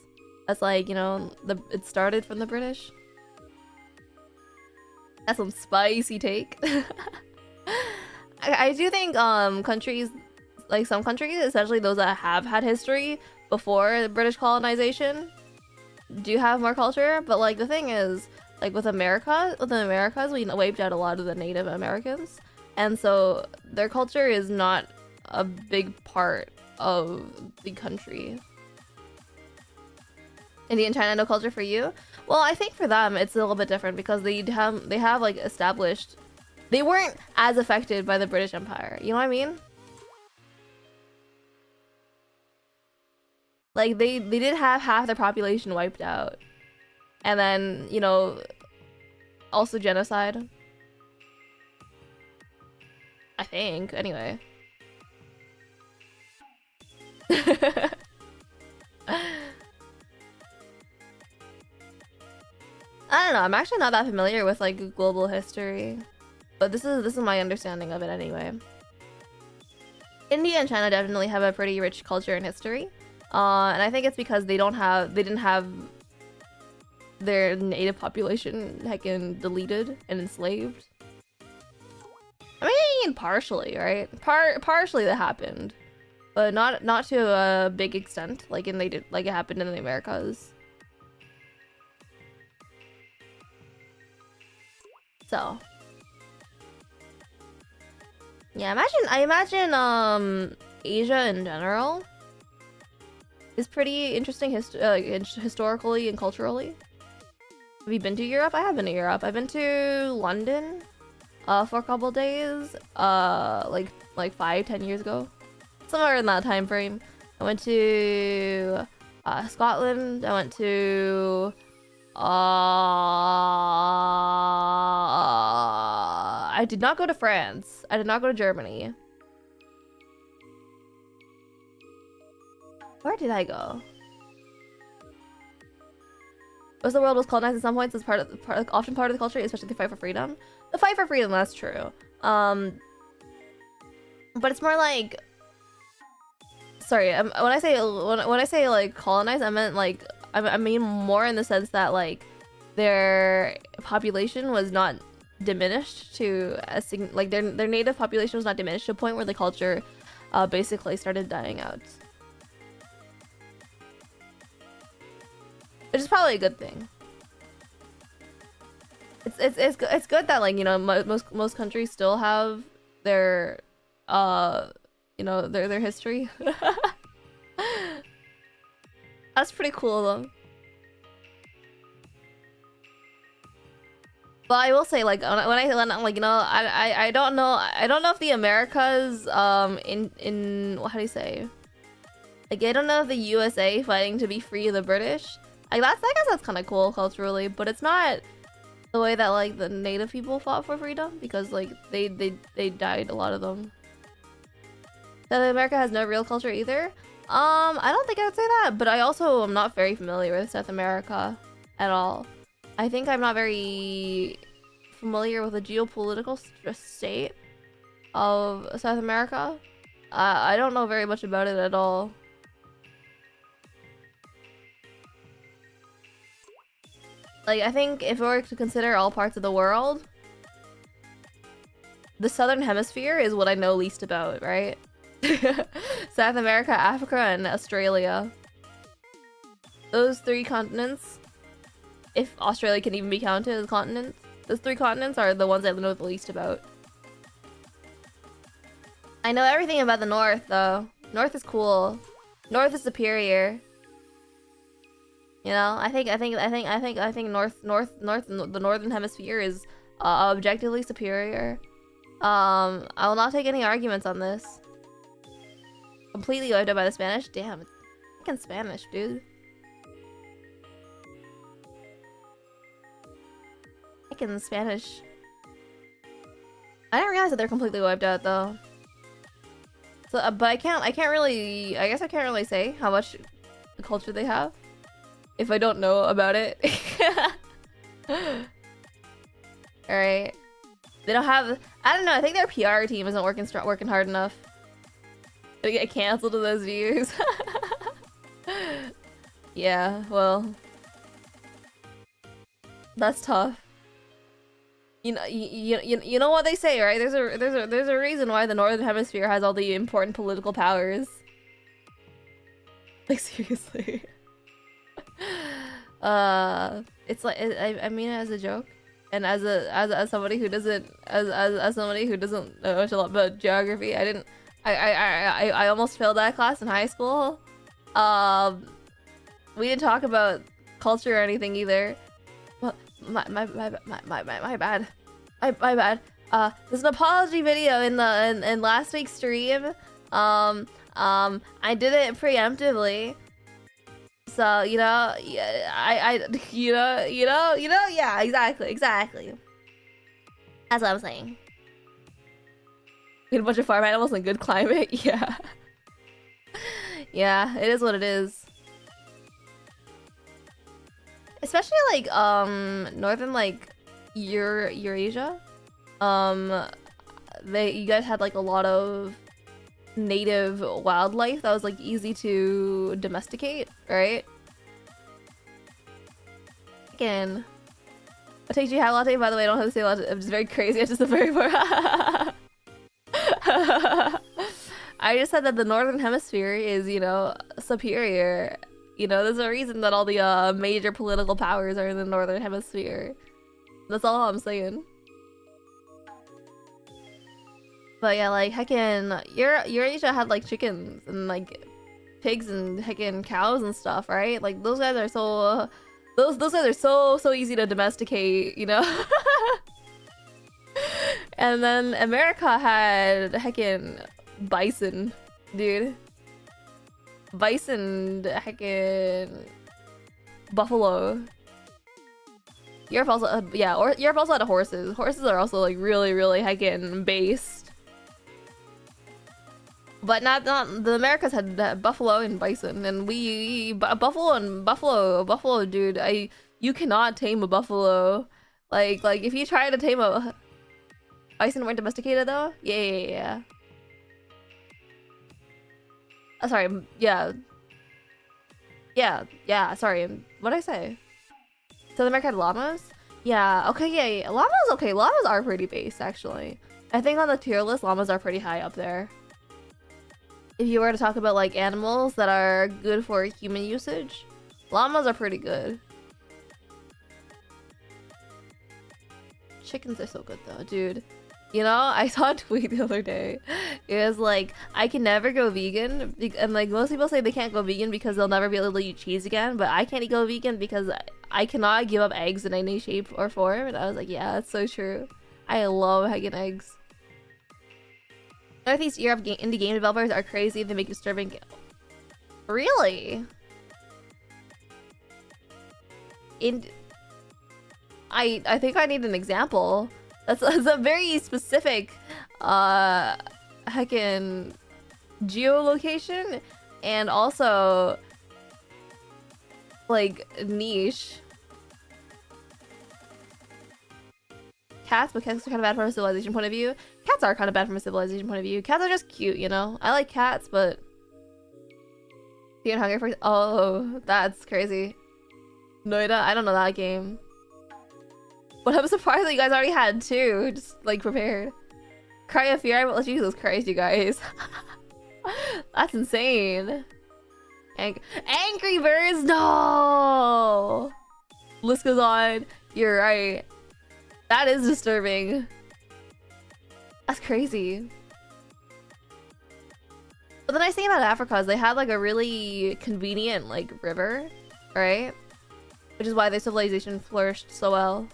That's like, you know, it started from the British. That's some spicy take. I do think countries, like some countries, especially those that have had history before the British colonization, do have more culture. But like the thing is, like with the Americas, we wiped out a lot of the Native Americans. And so their culture is not a big part of the country. Indian China, no culture for you? Well, I think for them it's a little bit different because they have like established, they weren't as affected by the British Empire. You know what I mean? Like they did have half their population wiped out, and then, you know, also genocide. I think anyway. I don't know. I'm actually not that familiar with like global history, but this is my understanding of it anyway. India and China definitely have a pretty rich culture and history, and I think it's because they didn't have their native population heckin' deleted and enslaved. I mean, partially, right? Partially that happened, but not to a big extent, like it happened in the Americas. So yeah, I imagine Asia in general is pretty interesting historically and culturally. Have you been to Europe? I have been to Europe. I've been to London for a couple days, like 5-10 years ago, somewhere in that time frame. I went to Scotland. I went to I did not go to France. I did not go to Germany. Where did I go? Was the world was colonized at some points as often part of the culture, especially the fight for freedom. The fight for freedom, that's true. But it's more like, sorry, when I say like colonized, I meant like I mean more in the sense that like their population was not diminished to like their native population was not diminished to a point where the culture basically started dying out. Which is probably a good thing. It's good that, like, you know, most countries still have their you know, their history. That's pretty cool though. But I will say, like, when I like, you know, I don't know if the Americas in how do you say, like, I don't know if the USA fighting to be free of the British, like, I guess that's kind of cool culturally, but it's not the way that like the native people fought for freedom, because like they died, a lot of them. That America has no real culture either. I don't think I would say that, but I also am not very familiar with South America at all. I think I'm not very familiar with the geopolitical state of South America. I don't know very much about it at all. Like, I think if we were to consider all parts of the world, the Southern Hemisphere is what I know least about, right? South America, Africa, and Australia. Those 3 continents, if Australia can even be counted as continents, those 3 continents are the ones I know the least about. I know everything about the North, though. North is cool. North is superior. You know, I think the Northern Hemisphere is objectively superior. I will not take any arguments on this. Completely wiped out by the Spanish. Damn, Fucking Spanish, dude. Fucking Spanish. I didn't realize that they're completely wiped out though. So, but I can't really. I guess I can't really say how much culture they have if I don't know about it. All right. They don't have. I don't know. I think their PR team isn't working hard enough to get canceled to those views. Yeah. Well, that's tough. You know what they say, right? There's a reason why the Northern Hemisphere has all the important political powers. Like seriously. It's like I mean it as a joke, and as somebody who doesn't as somebody who doesn't know much about geography, I almost failed that class in high school. We didn't talk about culture or anything either. My bad. My bad. There's an apology video in last week's stream. I did it preemptively. So, you know, yeah, yeah, exactly. That's what I'm saying. We had a bunch of farm animals in good climate, yeah. Yeah, it is what it is. Especially like northern like Eurasia. You guys had like a lot of native wildlife that was like easy to domesticate, right? Again, what takes you high latte? By the way, I don't have to say latte. I'm just very crazy. I'm just a very I just said that the northern hemisphere is, you know, superior. You know, there's a reason that all the major political powers are in the northern hemisphere. That's all I'm saying. But yeah, like heckin' Eurasia had like chickens and like pigs and heckin' cows and stuff, right? Like those guys are so those guys are so easy to domesticate, you know? And then America had heckin' bison, dude. Bison, heckin' buffalo. Europe also, yeah, or Europe also had horses. Horses are also like really heckin' based. But not the Americas had buffalo and bison, and buffalo, dude. You cannot tame a buffalo. Like if you try to tame a bison, weren't domesticated though. Yeah. Sorry, yeah. Sorry, what'd I say? South America had llamas? Yeah, okay, yeah. Llamas, okay, llamas are pretty base, actually. I think on the tier list, llamas are pretty high up there. If you were to talk about, like, animals that are good for human usage, llamas are pretty good. Chickens are so good, though, dude. You know, I saw a tweet the other day. It was like, I can never go vegan. And like, most people say they can't go vegan because they'll never be able to eat cheese again. But I can't go vegan because I cannot give up eggs in any shape or form. And I was like, yeah, that's so true. I love having eggs. Northeast Europe indie game developers are crazy. They make disturbing... Really? I think I need an example. That's a very specific heckin' geolocation and also like niche. Cats, but cats are kind of bad from a civilization point of view. Cats are kind of bad from a civilization point of view. Cats are just cute, you know? I like cats, but being hungry for... Oh, that's crazy. Noida? I don't know that game. But I'm surprised that you guys already had two, just like prepared. Cry of Fear, well, Jesus Christ, you guys. That's insane. Angry Birds, no! List goes on. You're right. That is disturbing. That's crazy. But the nice thing about Africa is they had like a really convenient like river, right? Which is why their civilization flourished so well.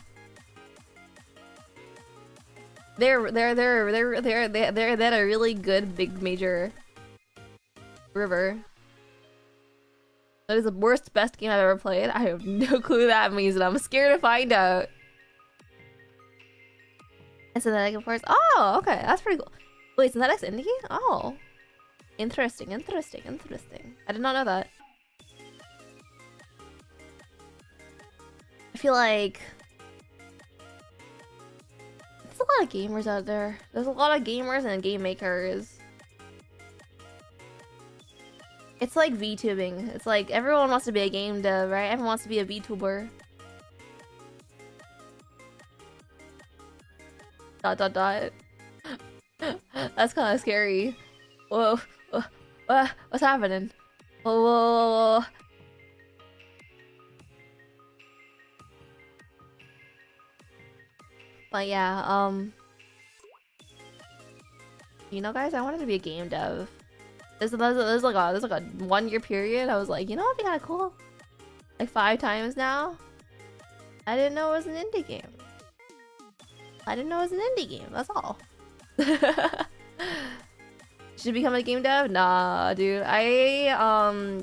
They had a really good big major river. That is the worst, best game I've ever played. I have no clue what that means, and I'm scared to find out. And synthetic, of course. Oh, okay, that's pretty cool. Wait, synthetic's indie? Oh, interesting, interesting, interesting. I did not know that. I feel like there's a lot of gamers out there. There's a lot of gamers and game makers. It's like VTubing. It's like everyone wants to be a game dev, right? Everyone wants to be a VTuber. Dot dot dot. That's kind of scary. Whoa, what's happening? Whoa, whoa, whoa. But yeah, you know, guys, I wanted to be a game dev. There's like a 1 year period. I was like, you know, it'd be kind of cool. Like 5 times now. I didn't know it was an indie game. I didn't know it was an indie game. That's all. Should become a game dev? Nah, dude. I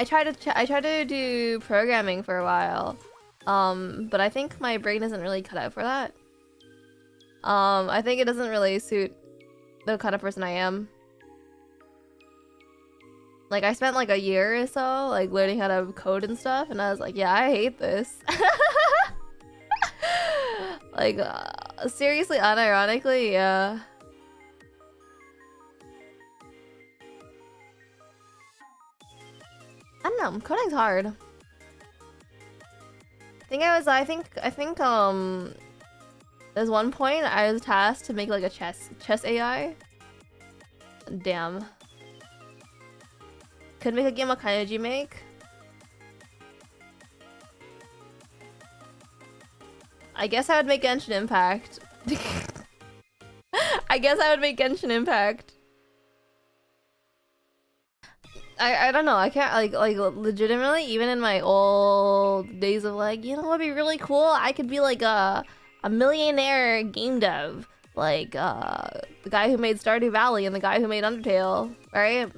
tried to do programming for a while. But I think my brain isn't really cut out for that. I think it doesn't really suit the kind of person I am. Like, I spent like a year or so like learning how to code and stuff, and I was like, yeah, I hate this. Like, seriously, unironically, yeah. I don't know, coding's hard. I think there's one point I was tasked to make like a chess AI. Damn. Could make a game. What kind did you make? I guess I would make Genshin Impact. I guess I would make Genshin Impact. I don't know. I can't like legitimately, even in my old days of like, you know what'd be really cool? I could be like a millionaire game dev, like the guy who made Stardew Valley and the guy who made Undertale, right?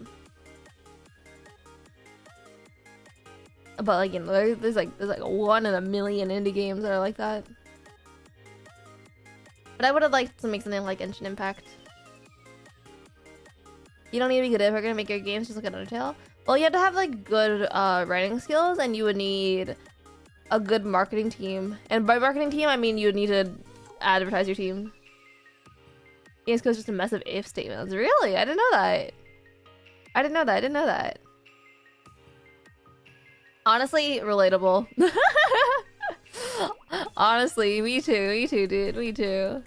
But like, you know, there's like 1 in a million indie games that are like that. But I would have liked to make something like Genshin Impact. You don't need to be good if we're gonna make your games just like Undertale. Well, you have to have like good writing skills, and you would need a good marketing team. And by marketing team, I mean you would need to advertise your team. Games Code's just a mess of if statements. Really? I didn't know that. I didn't know that. Honestly, relatable. Honestly, me too, dude, me too.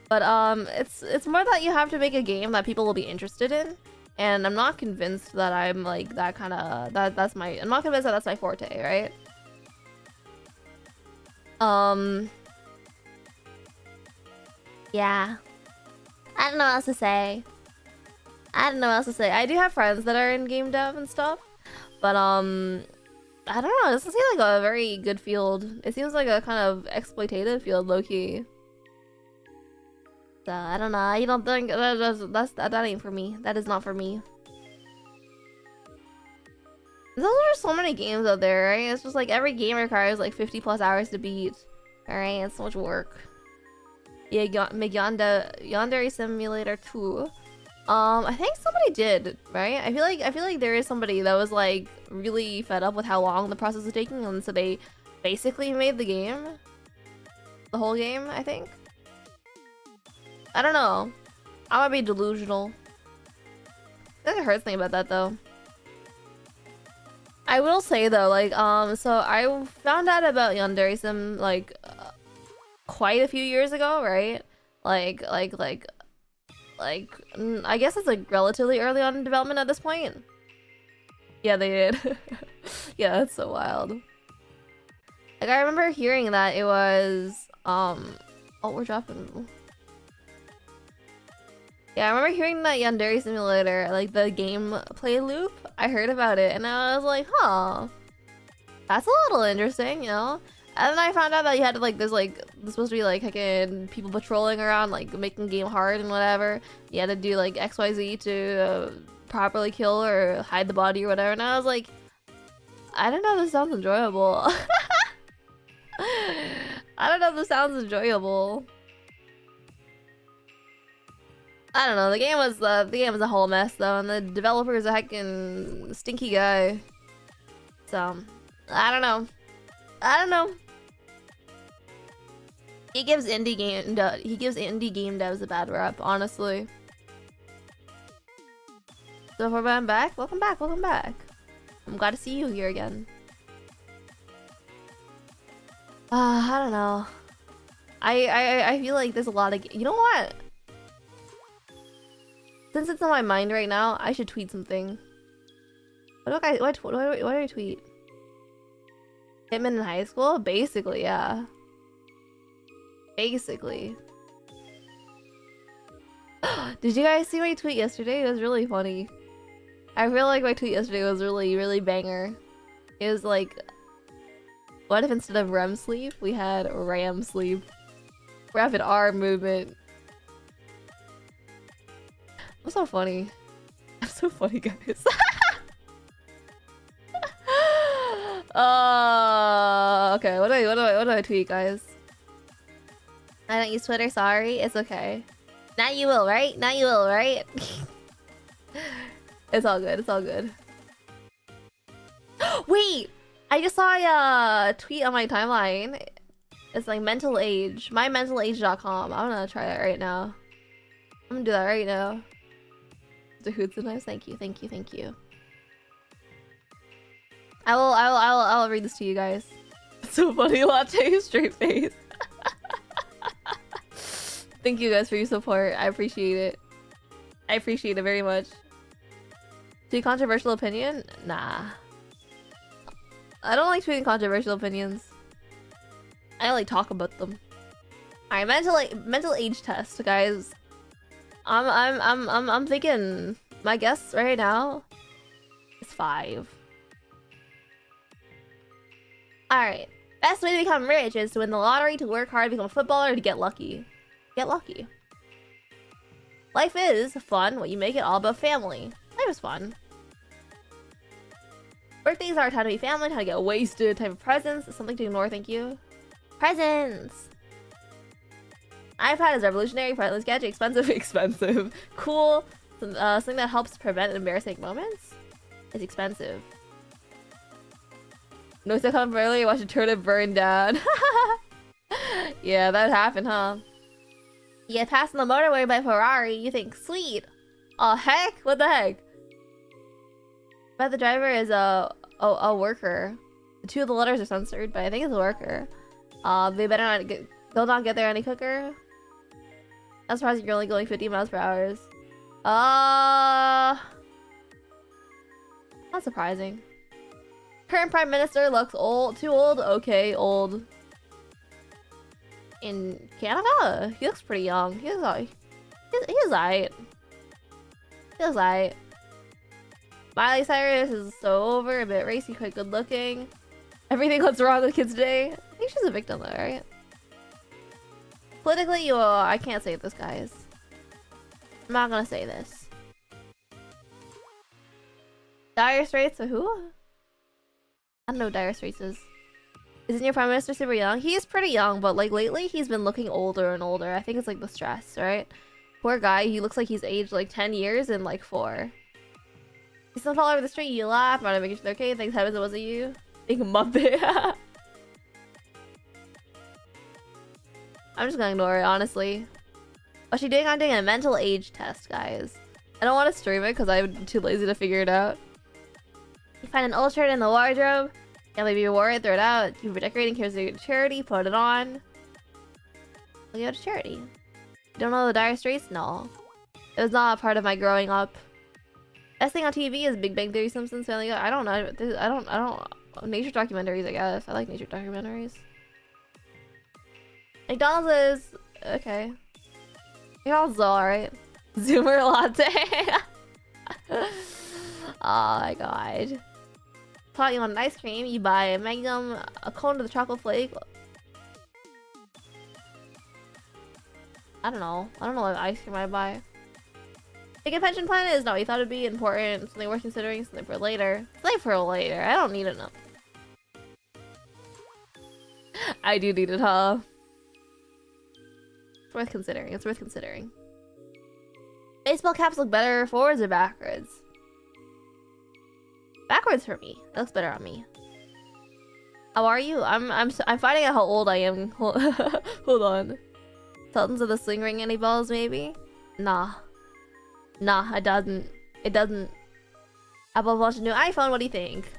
But it's more that you have to make a game that people will be interested in, and I'm not convinced that I'm like that kind of that's my. I'm not convinced that that's my forte, right? Yeah. I don't know what else to say. I do have friends that are in game dev and stuff. But I don't know, it doesn't seem like a very good field. It seems like a kind of exploitative field, low-key. So I don't know, I don't think that ain't for me. That is not for me. There's also just so many games out there, right? It's just like every game requires like 50+ hours to beat. Alright, it's so much work. Yeah, make Yandere Simulator 2. I think somebody did, right? I feel like there is somebody that was like really fed up with how long the process is taking, and so they basically made the game. The whole game, I think. I don't know. I might be delusional. I think it hurts me about that though. I will say though, like, so I found out about Yandere Sim like quite a few years ago, right? Like, I guess it's like relatively early on in development at this point. Yeah, they did. Yeah, that's so wild. Like, I remember hearing that it was, oh, we're dropping. Yeah, I remember hearing that Yandere Simulator, like the gameplay loop. I heard about it and I was like, huh, that's a little interesting, you know? And then I found out that you had to like, there's supposed to be like heckin' people patrolling around, like making the game hard and whatever. You had to do like XYZ to properly kill or hide the body or whatever. And I was like, I don't know if this sounds enjoyable. I don't know if this sounds enjoyable. I don't know. The game was a whole mess though, and the developer is a heckin' stinky guy. So I don't know. I don't know. He gives indie game devs a bad rep, honestly. So if I'm back, welcome back, welcome back. I'm glad to see you here again. I don't know. I feel like there's a lot of, you know what? Since it's on my mind right now, I should tweet something. What do I tweet? Hitman in high school? Basically, yeah. Basically. Did you guys see my tweet yesterday? It was really funny. I feel like my tweet yesterday was really banger. It was like, what if instead of REM sleep, we had RAM sleep? Rapid arm movement. I'm so funny. I'm so funny, guys. Okay, what do I tweet, guys? I don't use Twitter, sorry. It's okay. Now you will, right? Now you will, right? It's all good, it's all good. Wait! I just saw a tweet on my timeline. It's like mental age. mymentalage.com. I'm gonna try that right now. I'm gonna do that right now. The hoots are nice. Thank you, thank you, thank you. I'll read this to you guys. It's so funny, latte, straight face. Thank you guys for your support. I appreciate it. I appreciate it very much. Tweet controversial opinion? Nah. I don't like tweeting controversial opinions. I like talk about them. Alright, mental age test, guys. I'm thinking my guess right now is 5. Alright. Best way to become rich is to win the lottery, to work hard, become a footballer, to get lucky. Get lucky. Life is fun when you make it all about family. Life is fun. Birthdays are a time to be family, time to get wasted, time of presents, something to ignore, thank you. Presents! iPad is revolutionary, pointless gadget, expensive, expensive. Cool, something that helps prevent embarrassing moments. It's expensive. Notice I come early, watch a turnip burn down. Yeah, that happened, huh? You get passed on the motorway by Ferrari, you think, sweet. Oh heck? What the heck? But the driver is a worker. The 2 of the letters are censored, but I think it's a worker. They better not get, they'll not get there any quicker. I'm surprised you're only going 50 miles per hour. Not surprising. Current prime minister looks old, too old. Okay, old. In Canada, he looks pretty young. He's alright. He was alright. Miley Cyrus is so over, a bit racy, quite good looking. Everything that's wrong with kids today. I think she's a victim though, right? Politically, I can't say this, guys. I'm not gonna say this. Dire Straits, who? I don't know who Dire Straits is. Isn't your prime minister super young? He is pretty young, but like lately he's been looking older and older. I think it's like the stress, right? Poor guy, he looks like he's aged like 10 years in like 4. He's still all over the street, you laugh, about to make it to their cave, thanks heavens it wasn't you. Big Muppet. I'm just gonna ignore it, honestly. What's she doing? I'm doing a mental age test, guys. I don't want to stream it because I'm too lazy to figure it out. You find an old shirt in the wardrobe. Yeah, maybe you wore it, throw it out. You're decorating, here's a charity, put it on. We'll go to charity. You don't know the Dire Straits? No. It was not a part of my growing up. Best thing on TV is Big Bang Theory, Simpsons, Family Guy. I don't know. I don't. Nature documentaries, I guess. I like nature documentaries. McDonald's is okay. McDonald's is alright. Zoomer latte. Oh my god. Thought you want an ice cream, you buy a Magnum, a cone of the chocolate flake. I don't know what ice cream I buy. Think a pension plan is? No, you thought it'd be important. Something worth considering. Something for later. Something for later. I don't need it now. I do need it, huh? It's worth considering. It's worth considering. Baseball caps look better forwards or backwards? Backwards for me. That looks better on me. How are you? I'm finding out how old I am. Hold on. Sultans of the Sling Ring any balls maybe? Nah. Nah, it doesn't. It doesn't. Apple launched a new iPhone, what do you think?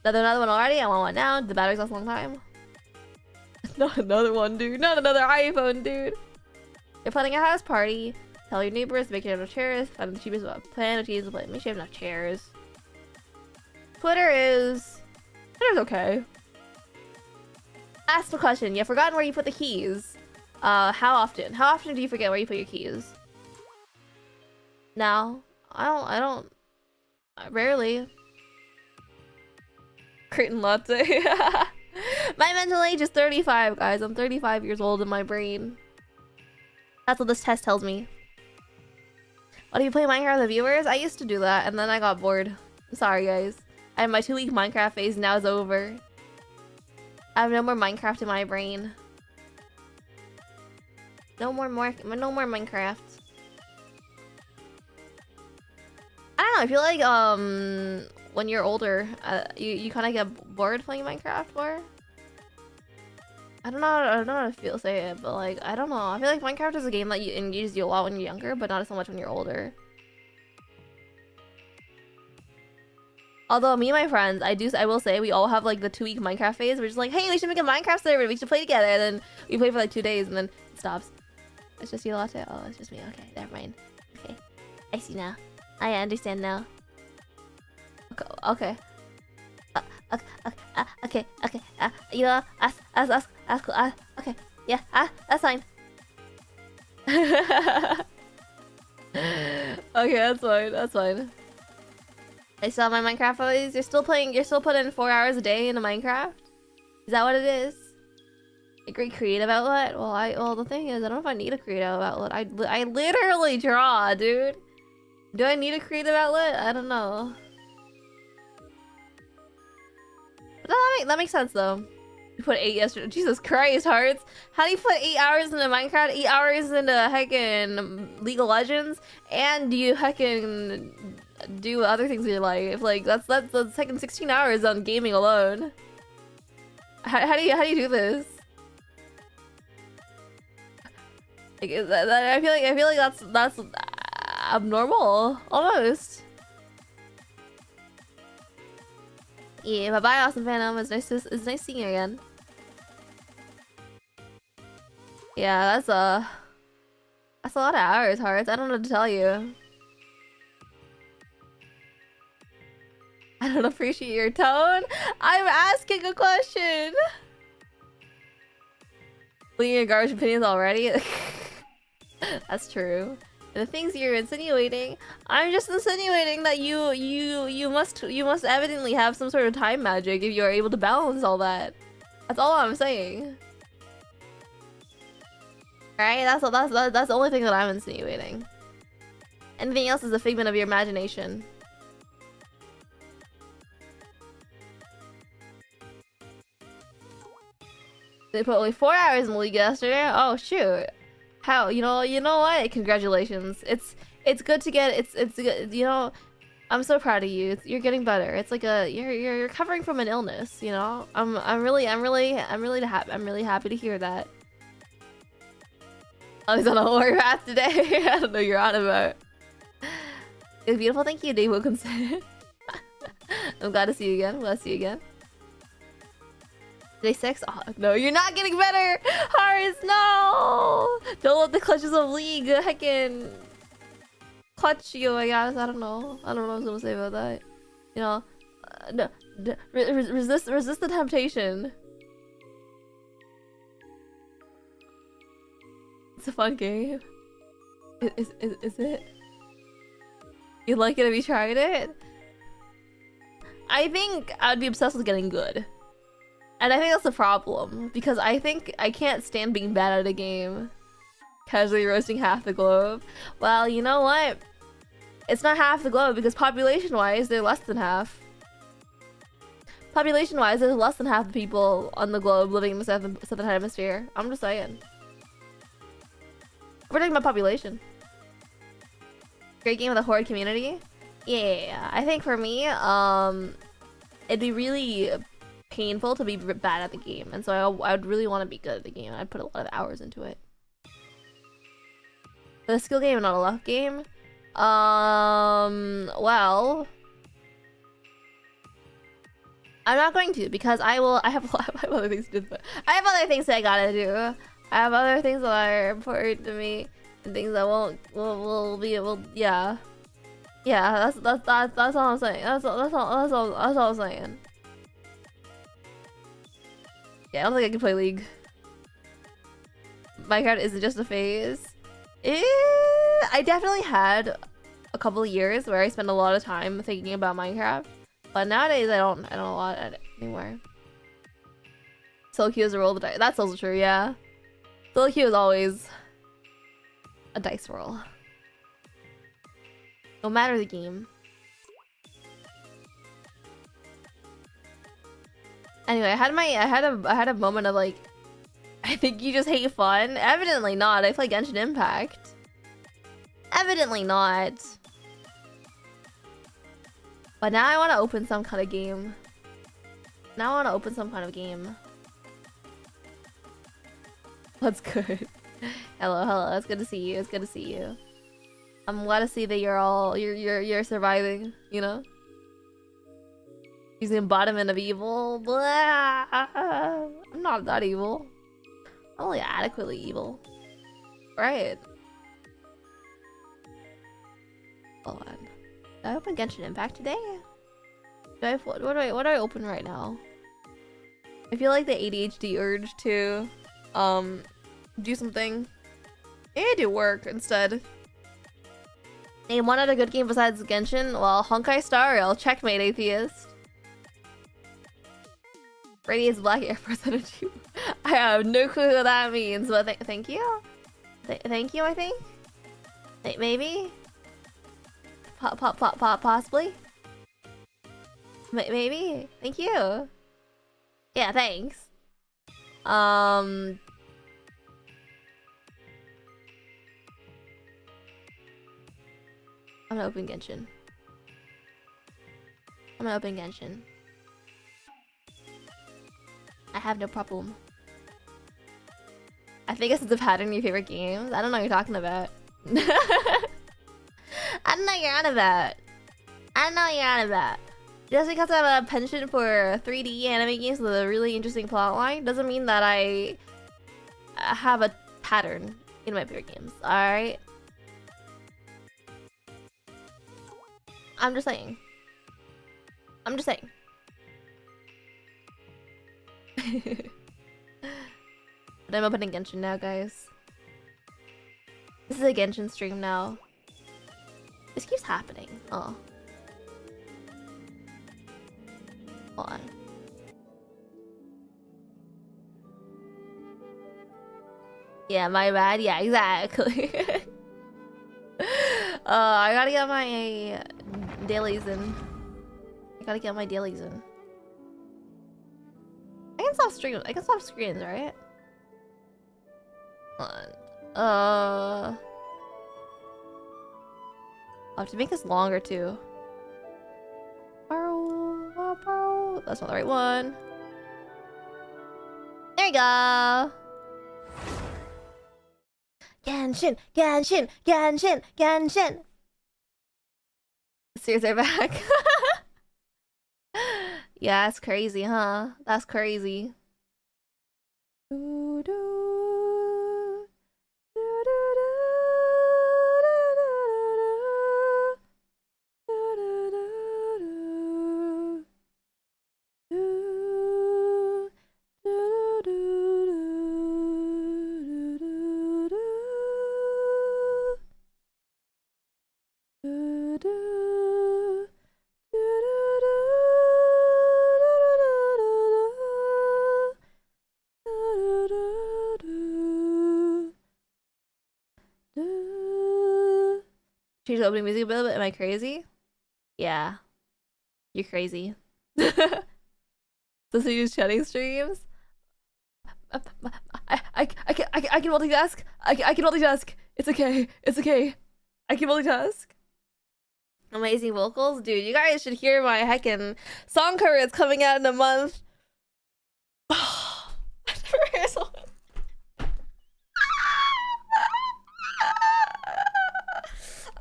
Another one already? I want one now. The battery's last a long time. Not another one, dude. Not another iPhone, dude. You're planning a house party. Tell your neighbors to make sure you have enough chairs. Find the cheapest plan of cheese, but make sure you have enough chairs. Twitter's okay. Ask the question. You've forgotten where you put the keys. How often? How often do you forget where you put your keys? No. I don't. Rarely. Curtain latte. My mental age is 35, guys. I'm 35 years old in my brain. That's what this test tells me. What do you play Minecraft with the viewers? I used to do that, and then I got bored. I'm sorry, guys. I have my 2-week Minecraft phase, now it's over. I have no more Minecraft in my brain. No more Minecraft. I don't know, I feel like, when you're older, you kind of get bored playing Minecraft more. I don't know how to say it, but like, I don't know. I feel like Minecraft is a game that engages you a lot when you're younger, but not so much when you're older. Although me and my friends, I will say, we all have like the 2-week Minecraft phase. We're just like, hey, we should make a Minecraft server. We should play together. And then we play for like 2 days, and then it stops. It's just you, latte. Oh, it's just me. Okay, never mind. Okay, I see now. I understand now. Okay. Okay. You know, okay. Yeah, that's fine. Okay, that's fine. I saw my Minecraft phase. You're still putting 4 hours a day into Minecraft? Is that what it is? A great creative outlet? Well, the thing is, I don't know if I need a creative outlet. I literally draw, dude. Do I need a creative outlet? I don't know. But that makes sense though. You put 8 yesterday. Jesus Christ, Hearts. How do you put 8 hours into Minecraft, 8 hours into heckin' League of Legends, and you heckin' do other things in your life? Like that's heckin' 16 hours on gaming alone. How do you do this? Like, I feel like that's abnormal almost. Yeah, bye awesome Phantom. It's nice seeing you again. Yeah, that's a lot of hours, Hearts. I don't know what to tell you. I don't appreciate your tone. I'm asking a question. Leaving your garbage opinions already? That's true. The things you're insinuating, I'm just insinuating that you must evidently have some sort of time magic if you are able to balance all that. That's all I'm saying. Right? That's the only thing that I'm insinuating. Anything else is a figment of your imagination. They put only 4 hours in the league yesterday. Oh shoot. How? You know what? Congratulations. It's good to get. It's good. You know, I'm so proud of you. You're getting better. It's like you're recovering from an illness. You know, I'm really happy to hear that. I was on a horror path today. I don't know what you're on about. It was beautiful. Thank you, Dave Wilkinson. I'm glad to see you again. Glad to see you again. Day 6? Oh, no, you're not getting better! Hearts, no! Don't let the clutches of League heckin' clutch you, I guess. I don't know what I was gonna say about that. You know, no, resist the temptation. It's a fun game. Is it? You like it if you tried it? I think I'd be obsessed with getting good. And I think that's the problem, because I think I can't stand being bad at a game. Casually roasting half the globe. Well, you know what? It's not half the globe because population-wise, they're less than half. Population-wise, there's less than half the people on the globe living in the southern hemisphere. I'm just saying. We're talking about population. Great game with a horde community. Yeah, I think for me, it'd be really painful to be bad at the game, and so I would really want to be good at the game. I'd put a lot of hours into it. But a skill game, not a luck game. Well, I'm not going to because I have other things to do. I have other things that I gotta do. I have other things that are important to me and things that yeah. That's all I'm saying. That's all I'm saying. Yeah, I don't think I can play League. Minecraft isn't just a phase. I definitely had a couple of years where I spent a lot of time thinking about Minecraft, but nowadays I don't a lot at it anymore. Solo queue is a roll of the dice. That's also true, yeah. Solo queue is always a dice roll. No matter the game. Anyway, I had a moment of like, I think you just hate fun. Evidently not. I play Genshin Impact. Evidently not. But now I want to open some kind of game. What's good? Hello. It's good to see you. I'm glad to see that you're surviving, you know? He's the embodiment of evil. Blah. I'm not that evil. I'm only adequately evil. Right. Hold on. Did I open Genshin Impact today? What do I open right now? I feel like the ADHD urge to do something. Maybe I do work instead. Name one other good game besides Genshin. Well, Honkai Star Rail, checkmate, atheist. Radiates Black Air Force Energy. I have no clue what that means, but thank you. Thank you, I think. Maybe. Possibly. Maybe. Thank you. Yeah, thanks. I'm gonna open Genshin. I have no problem. I think it's the pattern in your favorite games. I don't know what you're talking about. I don't know what you're on about. Just because I have a penchant for 3D anime games with a really interesting plotline doesn't mean that I have a pattern in my favorite games. Alright? I'm just saying. But I'm opening Genshin now, guys. This is a Genshin stream now. This keeps happening. Oh. Hold on. Yeah, my bad. Yeah, exactly. I gotta get my dailies in. I can stop streams. I can stop screens, right? Hold on. I'll have to make this longer too. That's not the right one. There you go. Genshin. The series are back. Yeah, that's crazy, huh? That's crazy. Change the opening music a bit. Am I crazy? Yeah, you're crazy. Does he use chatting streams? I can multitask. I can multitask. It's okay. It's okay. I can multitask. Amazing vocals, dude. You guys should hear my heckin' song cover. It's coming out in a month. I've never heard so.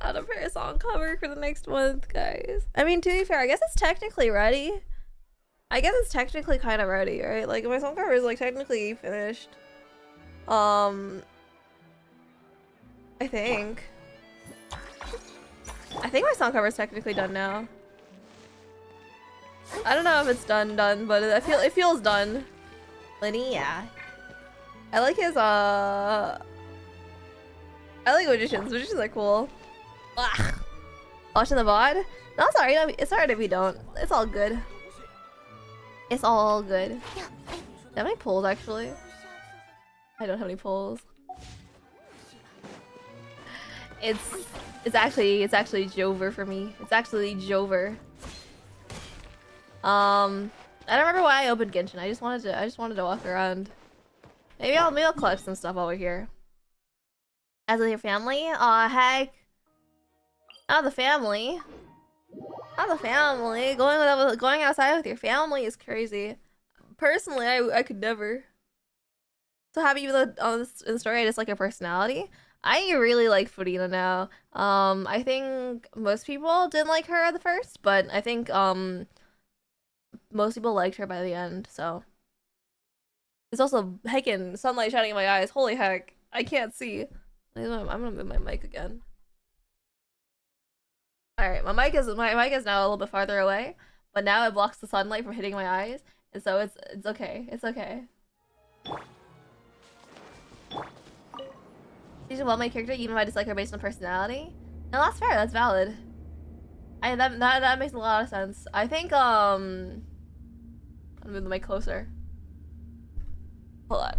On a pair song cover for the next month, guys. I mean, to be fair, I guess it's technically ready. I guess it's technically kind of ready, right? Like, my song cover is, like, technically finished. I think. I think my song cover is technically done now. I don't know if it's done, but it feels done. Lenny, yeah. I like his, I like magicians. Magicians are cool. Ugh. Watching the VOD? No, sorry. It's alright if you don't. It's all good. It's all good. Do I have any pulls, actually? I don't have any pulls. It's actually Jover for me. It's actually Jover. I don't remember why I opened Genshin. I just wanted to walk around. Maybe I'll collect some stuff over here. As with your family? Aw, heck. Not the family. Not the family. Going outside with your family is crazy. Personally, I could never. So happy with in the story, I just like her personality. I really like Furina now. I think most people didn't like her at the first, but I think most people liked her by the end, so. It's also heckin' sunlight shining in my eyes. Holy heck. I can't see. I'm gonna move my mic again. Alright, my mic is now a little bit farther away, but now it blocks the sunlight from hitting my eyes, and so it's okay. It's okay. You should love my character even if I dislike her based on personality. No, that's fair. That's valid. That makes a lot of sense. I think I'll move the mic closer. Hold on.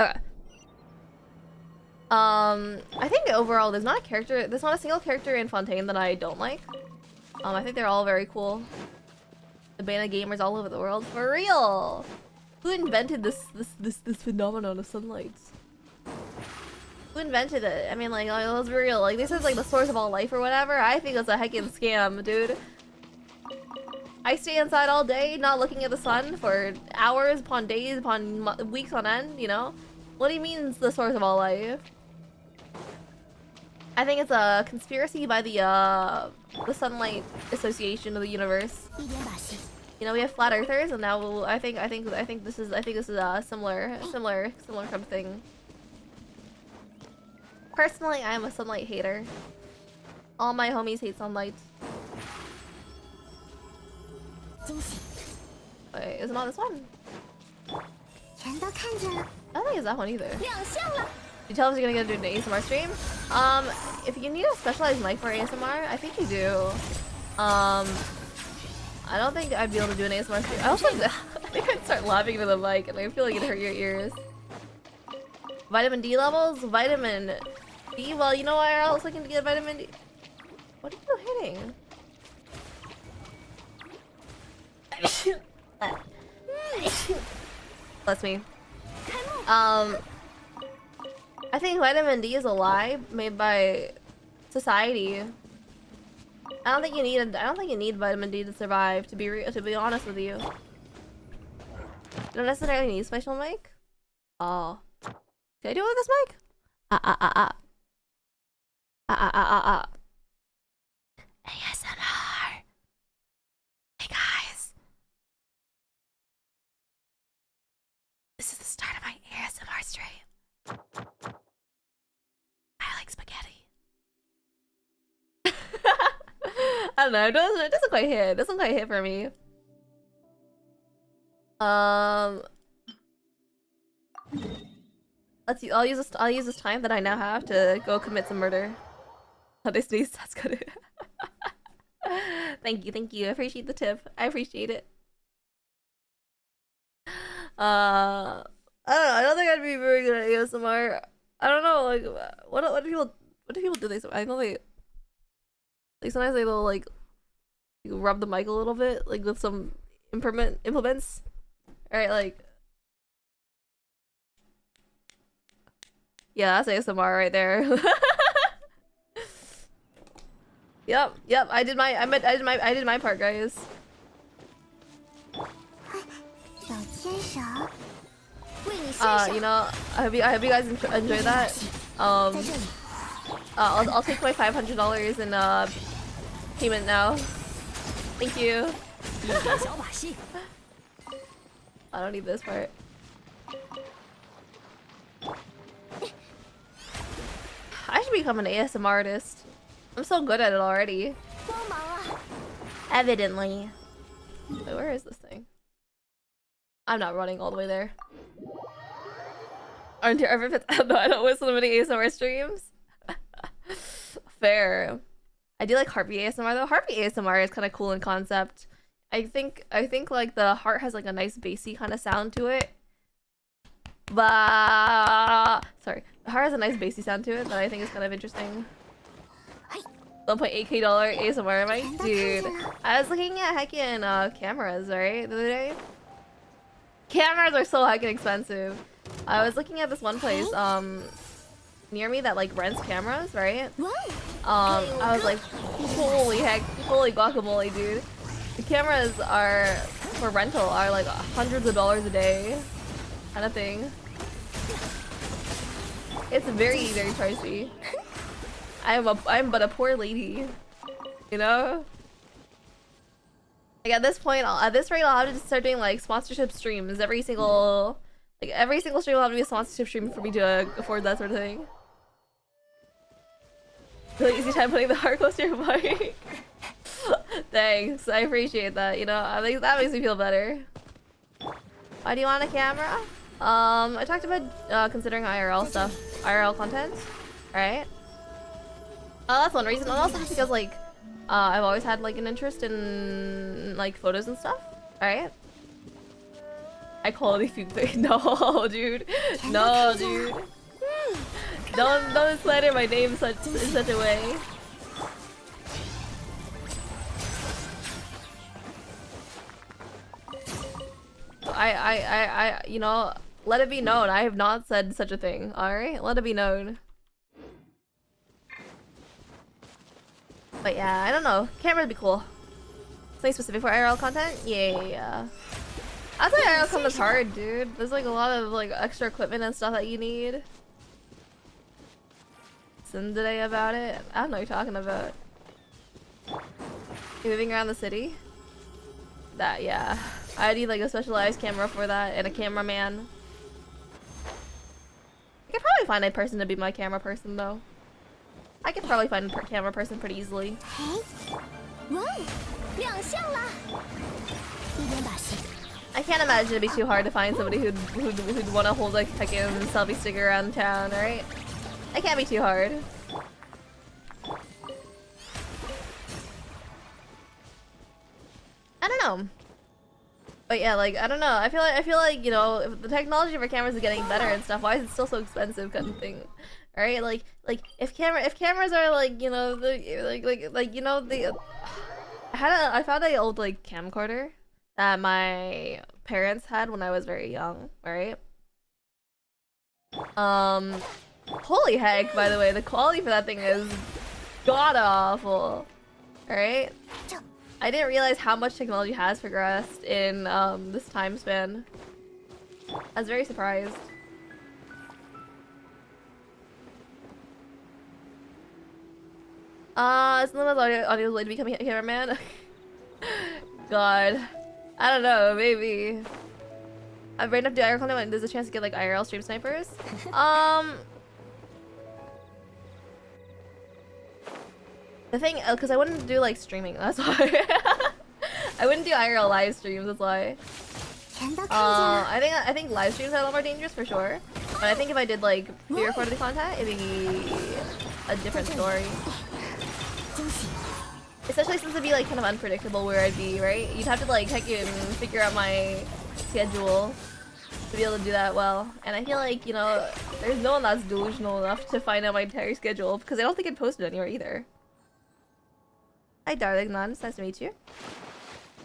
Okay. I think overall there's not a single character in Fontaine that I don't like. I think they're all very cool. The band of gamers all over the world, for real. Who invented this phenomenon of sunlight? Who invented it? I mean, like, let's be real. Like, this is like the source of all life or whatever. I think it's a heckin' scam, dude. I stay inside all day, not looking at the sun for hours upon days upon weeks on end. You know, what do you mean it's the source of all life? I think it's a conspiracy by the Sunlight Association of the Universe. You know, we have flat earthers, and now I think this is a similar kind of thing. Personally, I am a sunlight hater. All my homies hate sunlight. Wait, is it not this one? I don't think it's that one either. You tell us you're gonna do an ASMR stream? If you need a specialized mic for ASMR, I think you do. I don't think I'd be able to do an ASMR stream. I also I think I'd start laughing into the mic and I feel like it'd hurt your ears. Vitamin D levels? Vitamin D? Well, you know why else I can get vitamin D? What are you hitting? Bless me. I think vitamin D is a lie made by society. I don't think you need vitamin D to survive. To be honest with you, you don't necessarily need a special mic. Oh, can I do it with this mic? ASMR. Hey guys, this is the start of my ASMR stream. I like spaghetti. I don't know. It doesn't quite hit. It doesn't quite hit for me. I'll use this time that I now have to go commit some murder. Oh, they sneeze. That's good. Thank you. I appreciate the tip. I appreciate it. I don't know. I don't think I'd be very good at ASMR. I don't know, like what do people do? I know they like sometimes they'll like rub the mic a little bit, like with some implements. Alright, like yeah, that's ASMR right there. Yep, I did my part, guys. You know, I hope you guys enjoy that. I'll take my $500 in payment now. Thank you. I don't need this part. I should become an ASMR artist. I'm so good at it already. Evidently. Wait, where is this thing? I'm not running all the way there. Aren't you ever fit? No, I don't listen to many ASMR streams. Fair. I do like Harpy ASMR though. Harpy ASMR is kind of cool in concept. I think like the heart has like a nice bassy kind of sound to it. But sorry, the heart has a nice bassy sound to it that I think is kind of interesting. $1.8K ASMR, am I? Dude, I was looking at heckin' cameras, right, the other day. Cameras are so heckin' expensive. I was looking at this one place, near me that like rents cameras, right? I was like, holy heck, holy guacamole, dude. The cameras are, for rental, are like hundreds of dollars a day, kind of thing. It's very, very pricey. I'm but a poor lady, you know? Like at this point, at this rate, I'll have to start doing like sponsorship streams every single stream will have to be a sponsorship stream for me to afford that sort of thing. Really easy time putting the heart close to your mic. Thanks, I appreciate that. You know, I think that makes me feel better. Why do you want a camera? I talked about considering IRL stuff, IRL content, right? That's one reason. And also just because like I've always had like an interest in like photos and stuff, right? High quality food. No, dude. No, dude. Don't slander my name in such a way. You know, let it be known. I have not said such a thing. All right, let it be known. But yeah, I don't know. Camera would be cool. Something specific for IRL content? Yeah. I'd say IRL content's hard, dude. There's like a lot of like extra equipment and stuff that you need. Today about it. I don't know what you're talking about. You're moving around the city? That, yeah. I need like a specialized camera for that and a cameraman. I could probably find a person to be my camera person though. I could probably find a camera person pretty easily. I can't imagine it'd be too hard to find somebody who'd want to hold like a fucking selfie sticker around town, right? It can't be too hard. I don't know. But yeah, like I don't know. I feel like you know, if the technology for cameras is getting better and stuff, why is it still so expensive, kind of thing? Alright, like if cameras are like, you know, like you know, I found an old like camcorder that my parents had when I was very young, right? Holy heck, by the way, the quality for that thing is god awful. Alright? I didn't realize how much technology has progressed in this time span. I was very surprised. Is Lima's audio delayed to become a cameraman? God. I don't know, maybe. I've ran up to IRL content when there's a chance to get like IRL stream snipers. The thing, because I wouldn't do like streaming, that's why. I wouldn't do IRL live streams, that's why. I think live streams are a lot more dangerous for sure. But I think if I did like pre-recorded content, it'd be a different story. Especially since it'd be like kind of unpredictable where I'd be, right? You'd have to like figure out my schedule to be able to do that well. And I feel like, you know, There's no one that's delusional enough to find out my entire schedule because I don't think it posted anywhere either. Hi, darling Nan. It's nice to meet you.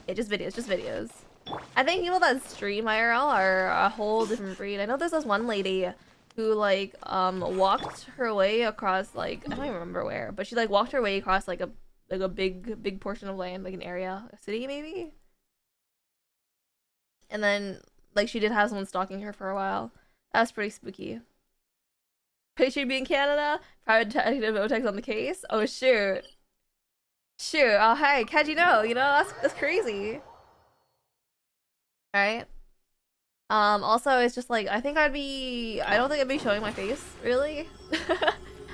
Yeah, just videos, just videos. I think people that stream IRL are a whole different breed. I know there's this one lady who like walked her way across like I don't even remember where, but she like walked her way across like a big portion of land, like an area, a city maybe. And then like she did have someone stalking her for a while. That's pretty spooky. Could she be in Canada? Private detective Otex on the case? Oh shoot. Shoot. Oh hey, how'd you know? You know, that's crazy. Alright. Also it's just like I don't think I'd be showing my face, really.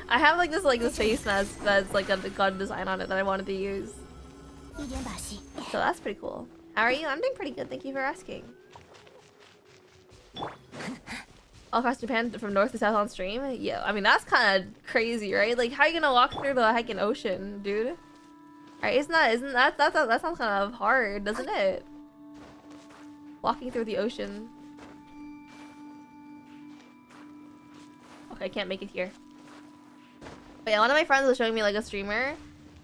I have like this face mask that's like got a design on it that I wanted to use. So that's pretty cool. How are you? I'm doing pretty good, thank you for asking. All across Japan from north to south on stream? Yeah, I mean that's kind of crazy, right? Like how are you gonna walk through the heckin' ocean, dude? Right? Isn't that sounds kind of hard, doesn't it? Walking through the ocean. Okay, I can't make it here. But yeah, one of my friends was showing me like a streamer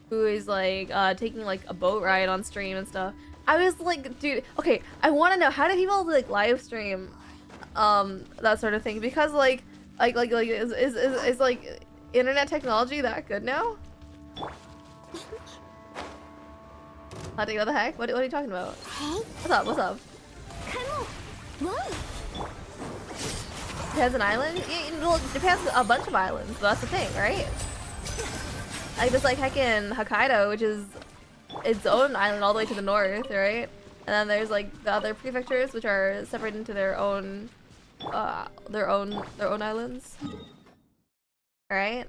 who is like taking like a boat ride on stream and stuff. I was like, dude, okay, I want to know how do people like live stream that sort of thing, because like is like internet technology that good now? What the heck? What are you talking about? What's up? What's up? Japan's an island? Yeah, well, Japan's a bunch of islands, so that's the thing, right? Like there's like heckin' Hokkaido, which is its own island all the way to the north, right? And then there's like the other prefectures, which are separated into their own islands. Right?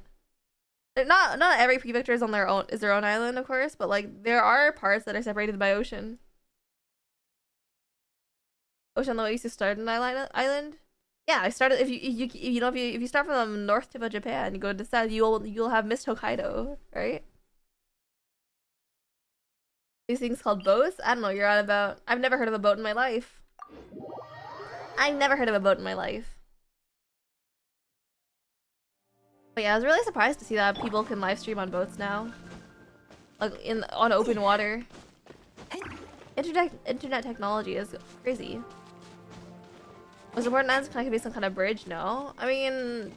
Not every prefecture is on their own island, of course, but like there are parts that are separated by ocean. Ocean on the way used to start an island. Yeah, I started. If you start from the north tip of Japan, you go to the south, you'll have missed Hokkaido, right? These things called boats? I don't know. You're on about. I've never heard of a boat in my life. I've never heard of a boat in my life. But yeah, I was really surprised to see that people can live stream on boats now, like on open water. Internet technology is crazy. Was the word islands connected to some kind of bridge? No. I mean,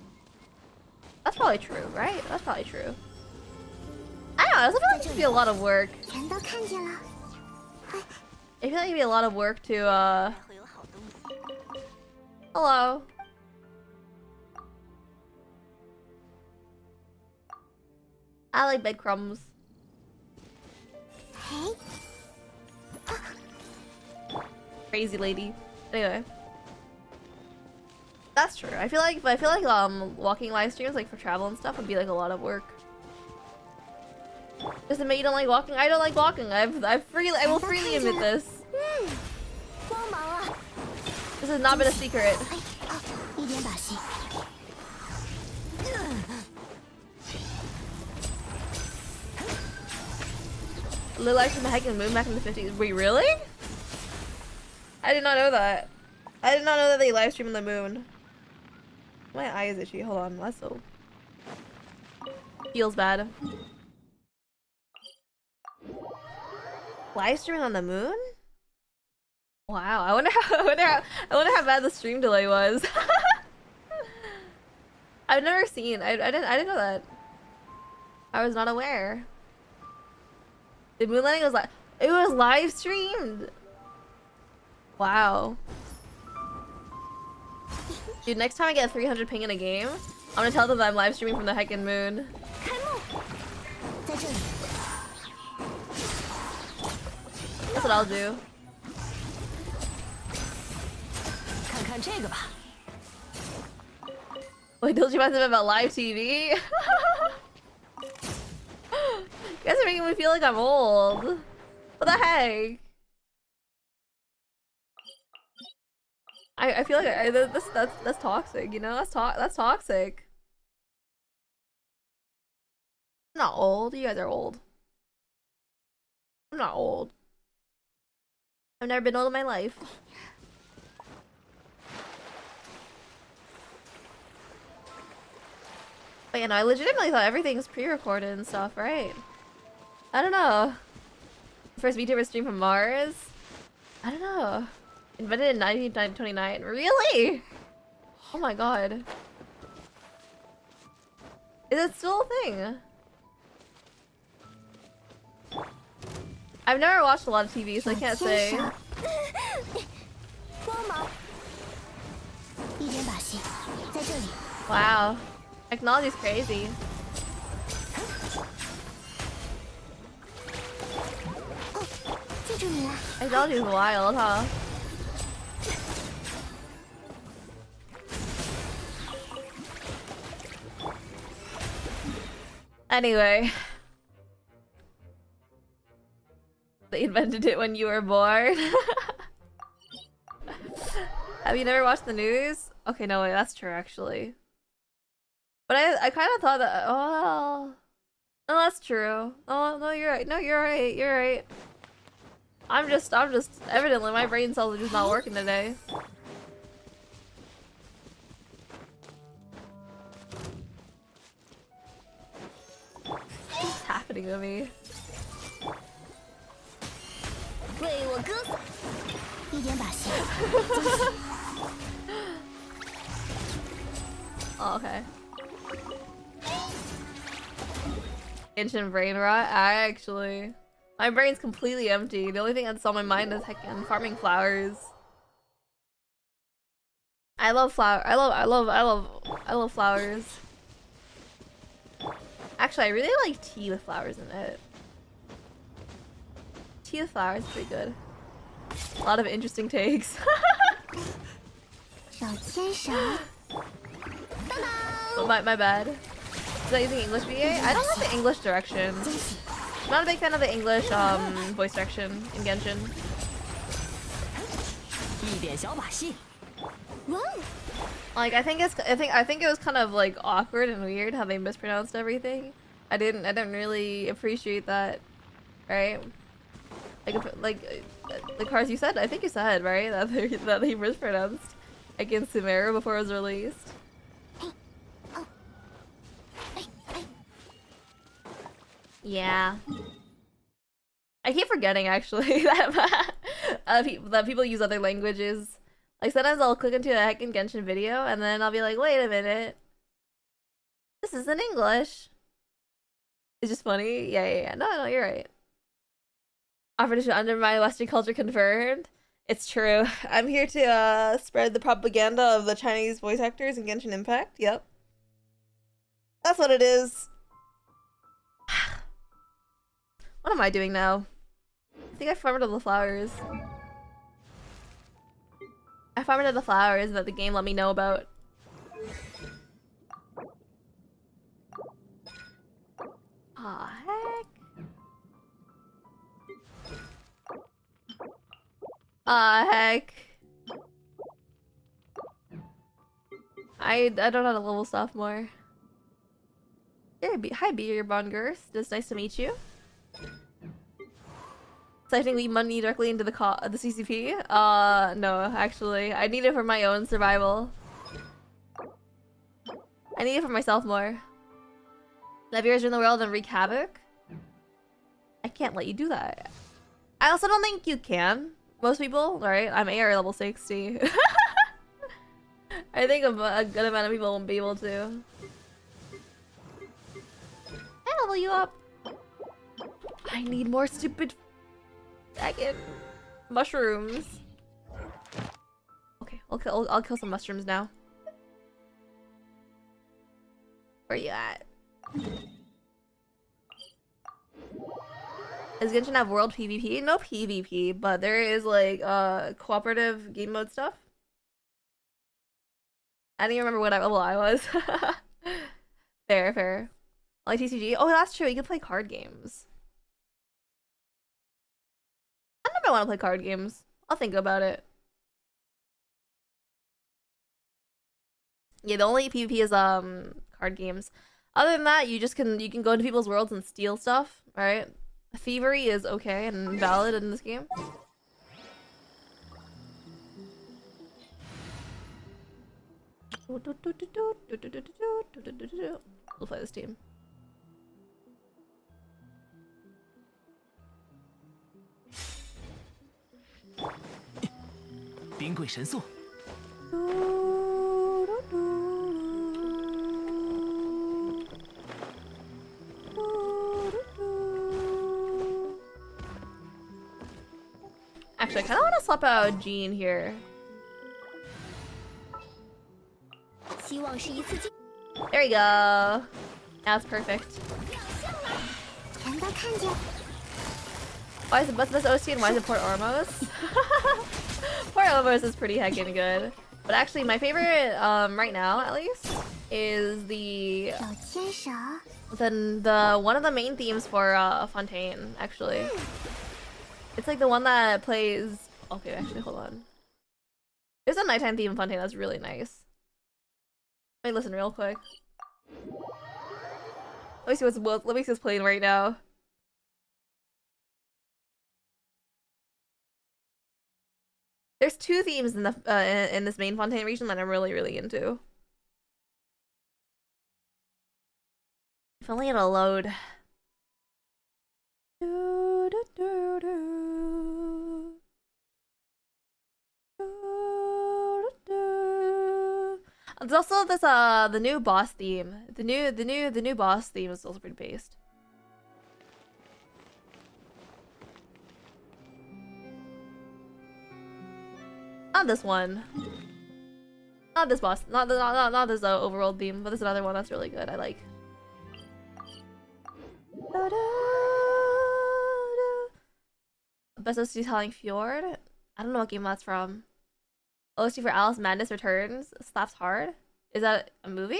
that's probably true, right? That's probably true. I don't know. I feel like it'd be a lot of work. I feel like it'd be a lot of work to, Hello. I like breadcrumbs. Crazy lady. Anyway. That's true. I feel like walking live streams like for travel and stuff would be like a lot of work. Does it mean you don't like walking? I don't like walking. I will freely admit this. This has not been a secret. Little life from the Heckin' Moon back in the 50s. Wait, really? I did not know that. I did not know that they live stream on the moon. My eye is itchy. Hold on, that's so feels bad. Live streaming on the moon? Wow, I wonder how bad the stream delay was. I've never seen. I didn't know that. I was not aware. The moon landing was it was live streamed. Wow. Dude, next time I get 300 ping in a game, I'm gonna tell them that I'm live streaming from the heckin' moon. That's what I'll do. Wait, don't you guys know about live TV? You guys are making me feel like I'm old. What the heck? I feel like that's toxic, you know? That's toxic. I'm not old. You guys are old. I'm not old. I've never been old in my life. But you know, I legitimately thought everything's pre-recorded and stuff, right? I don't know. First VTuber stream from Mars? I don't know. Invented in 1929. Really? Oh my god. Is it still a thing? I've never watched a lot of TV, so I can't say. Wow. Technology's crazy. Technology's wild, huh? Anyway. They invented it when you were born. Have you never watched the news? Okay, no, wait, that's true, actually. But I kind of thought that, oh, no, that's true. Oh, no, you're right. No, you're right. You're right. I'm just, evidently my brain cells are just not working today. What's happening to me? Oh, okay. Ancient brain rot? My brain's completely empty. The only thing that's on my mind is heckin' farming flowers. I love flowers. Actually, I really like tea with flowers in it. Tea with flowers is pretty good. A lot of interesting takes. Oh, my bad. Is that using English VA? I don't like the English direction. I'm not a big fan of the English voice direction in Genshin. Like I think it was kind of like awkward and weird how they mispronounced everything. I didn't really appreciate that, right? Like Cars, you said, I think you said, right, that they mispronounced against Sumeru before it was released. Yeah. I keep forgetting actually that that people use other languages. Like sometimes I'll click into a heckin' Genshin video and then I'll be like, wait a minute. This isn't English. It's just funny. Yeah. No, you're right. Offer to undermine Western culture confirmed. It's true. I'm here to spread the propaganda of the Chinese voice actors in Genshin Impact. Yep. That's what it is. What am I doing now? I think I farmed all the flowers. I farmed all the flowers that the game let me know about. Aw, heck. Aw, heck. I don't know how to level sophomore. Hi, Beer Bongers. It's nice to meet you. Siphoning the money directly into the CCP? No, actually. I need it for my own survival. I need it for myself more. Let viewers in the world and wreak havoc? I can't let you do that. I also don't think you can. Most people, right? I'm AR level 60. I think a good amount of people won't be able to. I level you up. I need more stupid fucking mushrooms. Okay, I'll kill some mushrooms now. Where you at? Does Genshin have world PvP? No PvP, but there is like cooperative game mode stuff. I don't even remember what level I was. Fair. Like TCG. Oh, that's true. You can play card games. I don't know if I want to play card games. I'll think about it. Yeah, the only PvP is card games. Other than that, you can go into people's worlds and steal stuff, right? Thievery is okay and valid in this game. We'll play this team. Actually, I kind of want to swap out Jean here. There we go. Now it's perfect. Why is it what's this OC and why is it Port Ormos? Port Ormos is pretty heckin' good. But actually my favorite right now at least is the one of the main themes for Fontaine, actually. It's like the one that plays okay, actually hold on. There's a nighttime theme in Fontaine that's really nice. Let me listen real quick. Let me see what's playing right now. There's two themes in the in this main Fontaine region that I'm really into. If only it'll load. There's also this the new boss theme. The new boss theme is also pretty based. Not this one. Not this boss. Not this overworld theme, but there's another one that's really good. I like. Best OST telling Fjord. I don't know what game that's from. OST for Alice Madness Returns. Slaps hard. Is that a movie?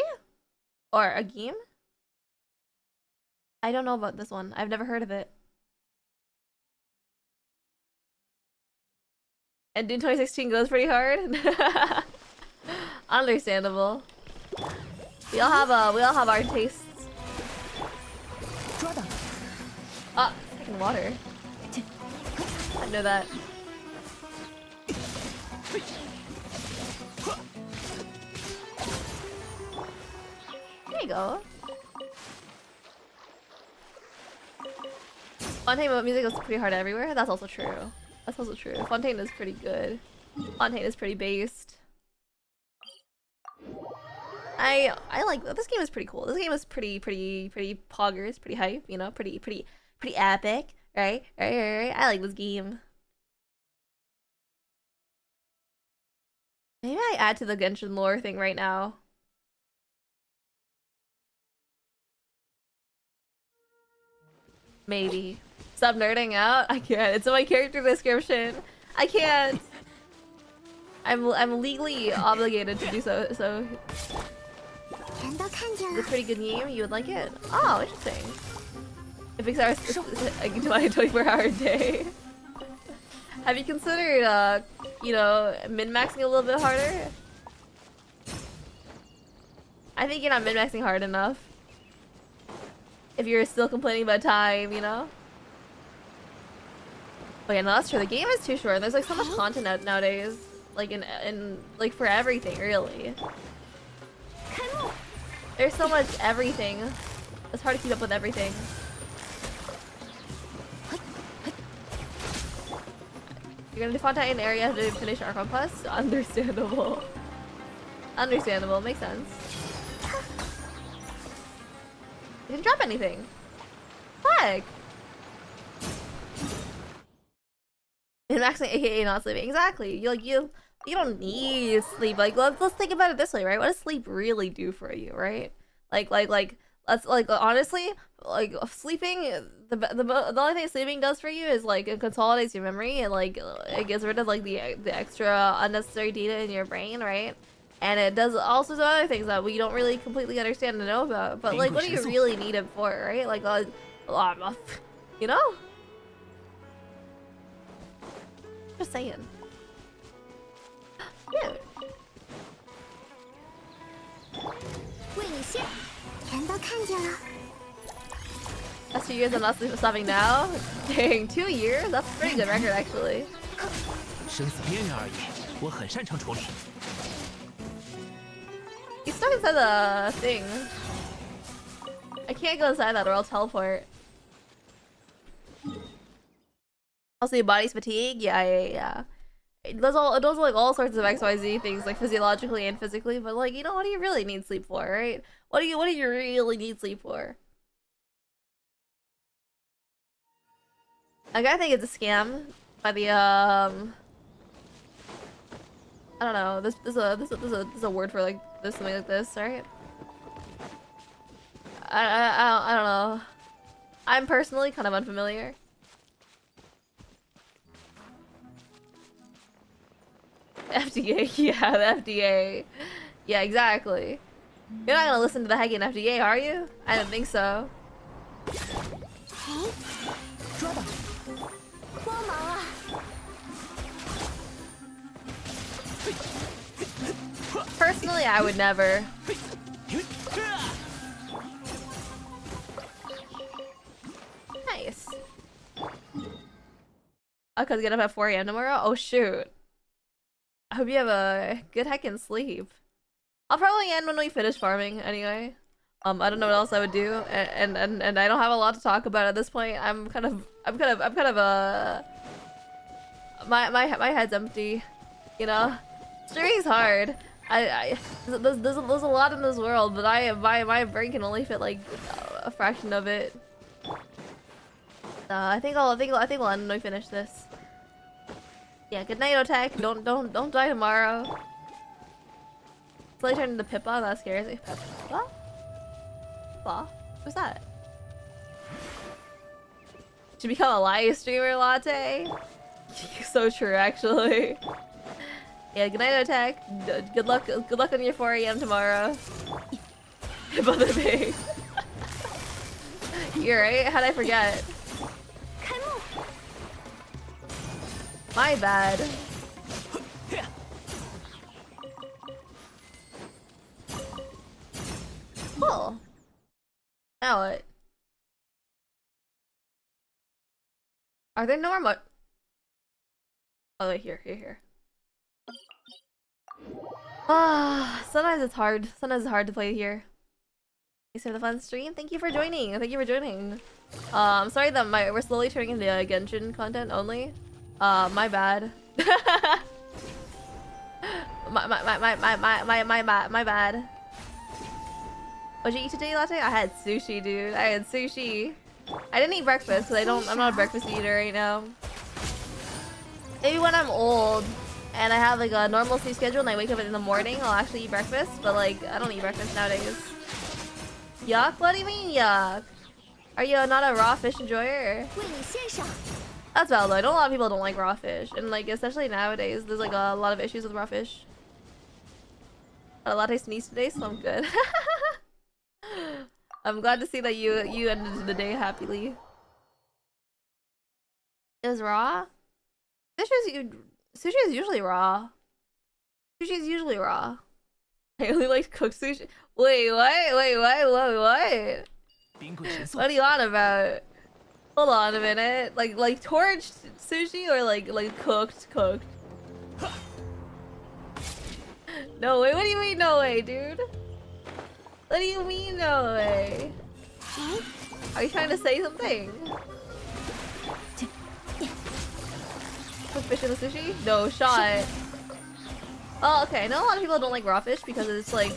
Or a game? I don't know about this one. I've never heard of it. And Dune 2016 goes pretty hard. Understandable. We all have our tastes. Ah, fucking water. I know that. There you go. Fontaine music is pretty hard everywhere. That's also true. That's also true. Fontaine is pretty good. Fontaine is pretty based. I like this game is pretty cool. This game is pretty poggers, pretty hype, you know, pretty epic, right? Right. I like this game. Maybe I add to the Genshin lore thing right now. Maybe. Stop nerding out? I can't. It's in my character description. I can't. I'm legally obligated to do so. So it's a pretty good game. You would like it? Oh, interesting. It makes our like into my 24-hour day. Have you considered, you know, min-maxing a little bit harder? I think you're not min-maxing hard enough. If you're still complaining about time, you know? But yeah, no, that's true. The game is too short. And there's like so much content out nowadays, like in like for everything, really. There's so much everything. It's hard to keep up with everything. You're gonna do Fontaine area to finish Archon Plus? Understandable. Understandable. Makes sense. You didn't drop anything. Fuck. Maxing aka not sleeping. Exactly. You don't need sleep. Like let's think about it this way, right? What does sleep really do for you, right? Like let's honestly, like sleeping, the only thing sleeping does for you is like it consolidates your memory and like it gets rid of like the extra unnecessary data in your brain, right? And it does all sorts of other things that we don't really completely understand and know about. But like, what do you really need it for, right? Like, you know? Just saying. Yeah. That's 2 years. I'm not stopping now. Dang, 2 years? That's a pretty good record, actually. He's stuck inside the thing. I can't go inside that or I'll teleport. Also, your body's fatigue? Yeah. It does like all sorts of XYZ things, like physiologically and physically, but like, you know, what do you really need sleep for, right? What do you really need sleep for? Like, I think it's a scam by the I don't know. This is a word for like this, something like this, right? I don't know. I'm personally kind of unfamiliar. FDA, yeah, the FDA. Yeah, exactly. You're not gonna listen to the heckin' FDA, are you? I didn't think so. Personally, I would never. Nice. I could get up at 4 AM tomorrow? Oh shoot. I hope you have a good heckin' sleep. I'll probably end when we finish farming anyway. I don't know what else I would do, and I don't have a lot to talk about at this point. I'm kind of my head's empty, you know. Streaming's hard. There's a lot in this world, but my brain can only fit like a fraction of it. I think we'll end when we finish this. Yeah, good night, Otek. Don't die tomorrow. So I turned into Pippa. That scares me. Pippa? Pippa? Who's that? Should become a live streamer, Latte. So true, actually. Yeah, good night, Otek. Good luck on your 4 AM tomorrow. Pippa the pig. You're right. How'd I forget? My bad. Cool. Now what? Are there no more Oh wait, here. Ah, sometimes it's hard. Sometimes it's hard to play here. Thanks for the fun stream. Thank you for joining. I'm sorry that we're slowly turning into Genshin content only. My bad. my bad. What'd you eat today, Latte? I had sushi, dude. I didn't eat breakfast because I'm not a breakfast eater right now. Maybe when I'm old and I have like a normal sleep schedule and I wake up in the morning, I'll actually eat breakfast. But like, I don't eat breakfast nowadays. Yuck? What do you mean yuck? Are you not a raw fish enjoyer? That's valid though. I know a lot of people don't like raw fish, and like especially nowadays, there's like a lot of issues with raw fish. A latte sneeze today, so I'm good. I'm glad to see that you ended the day happily. Is raw? Sushi is usually raw. Sushi is usually raw. I only like cooked sushi. Wait, what? What? What are you on about? Hold on a minute. Like torched sushi or like cooked? No way. What do you mean no way, dude? What do you mean no way? Are you trying to say something? Cook fish in the sushi? No shot. Oh, okay. I know a lot of people don't like raw fish because it's like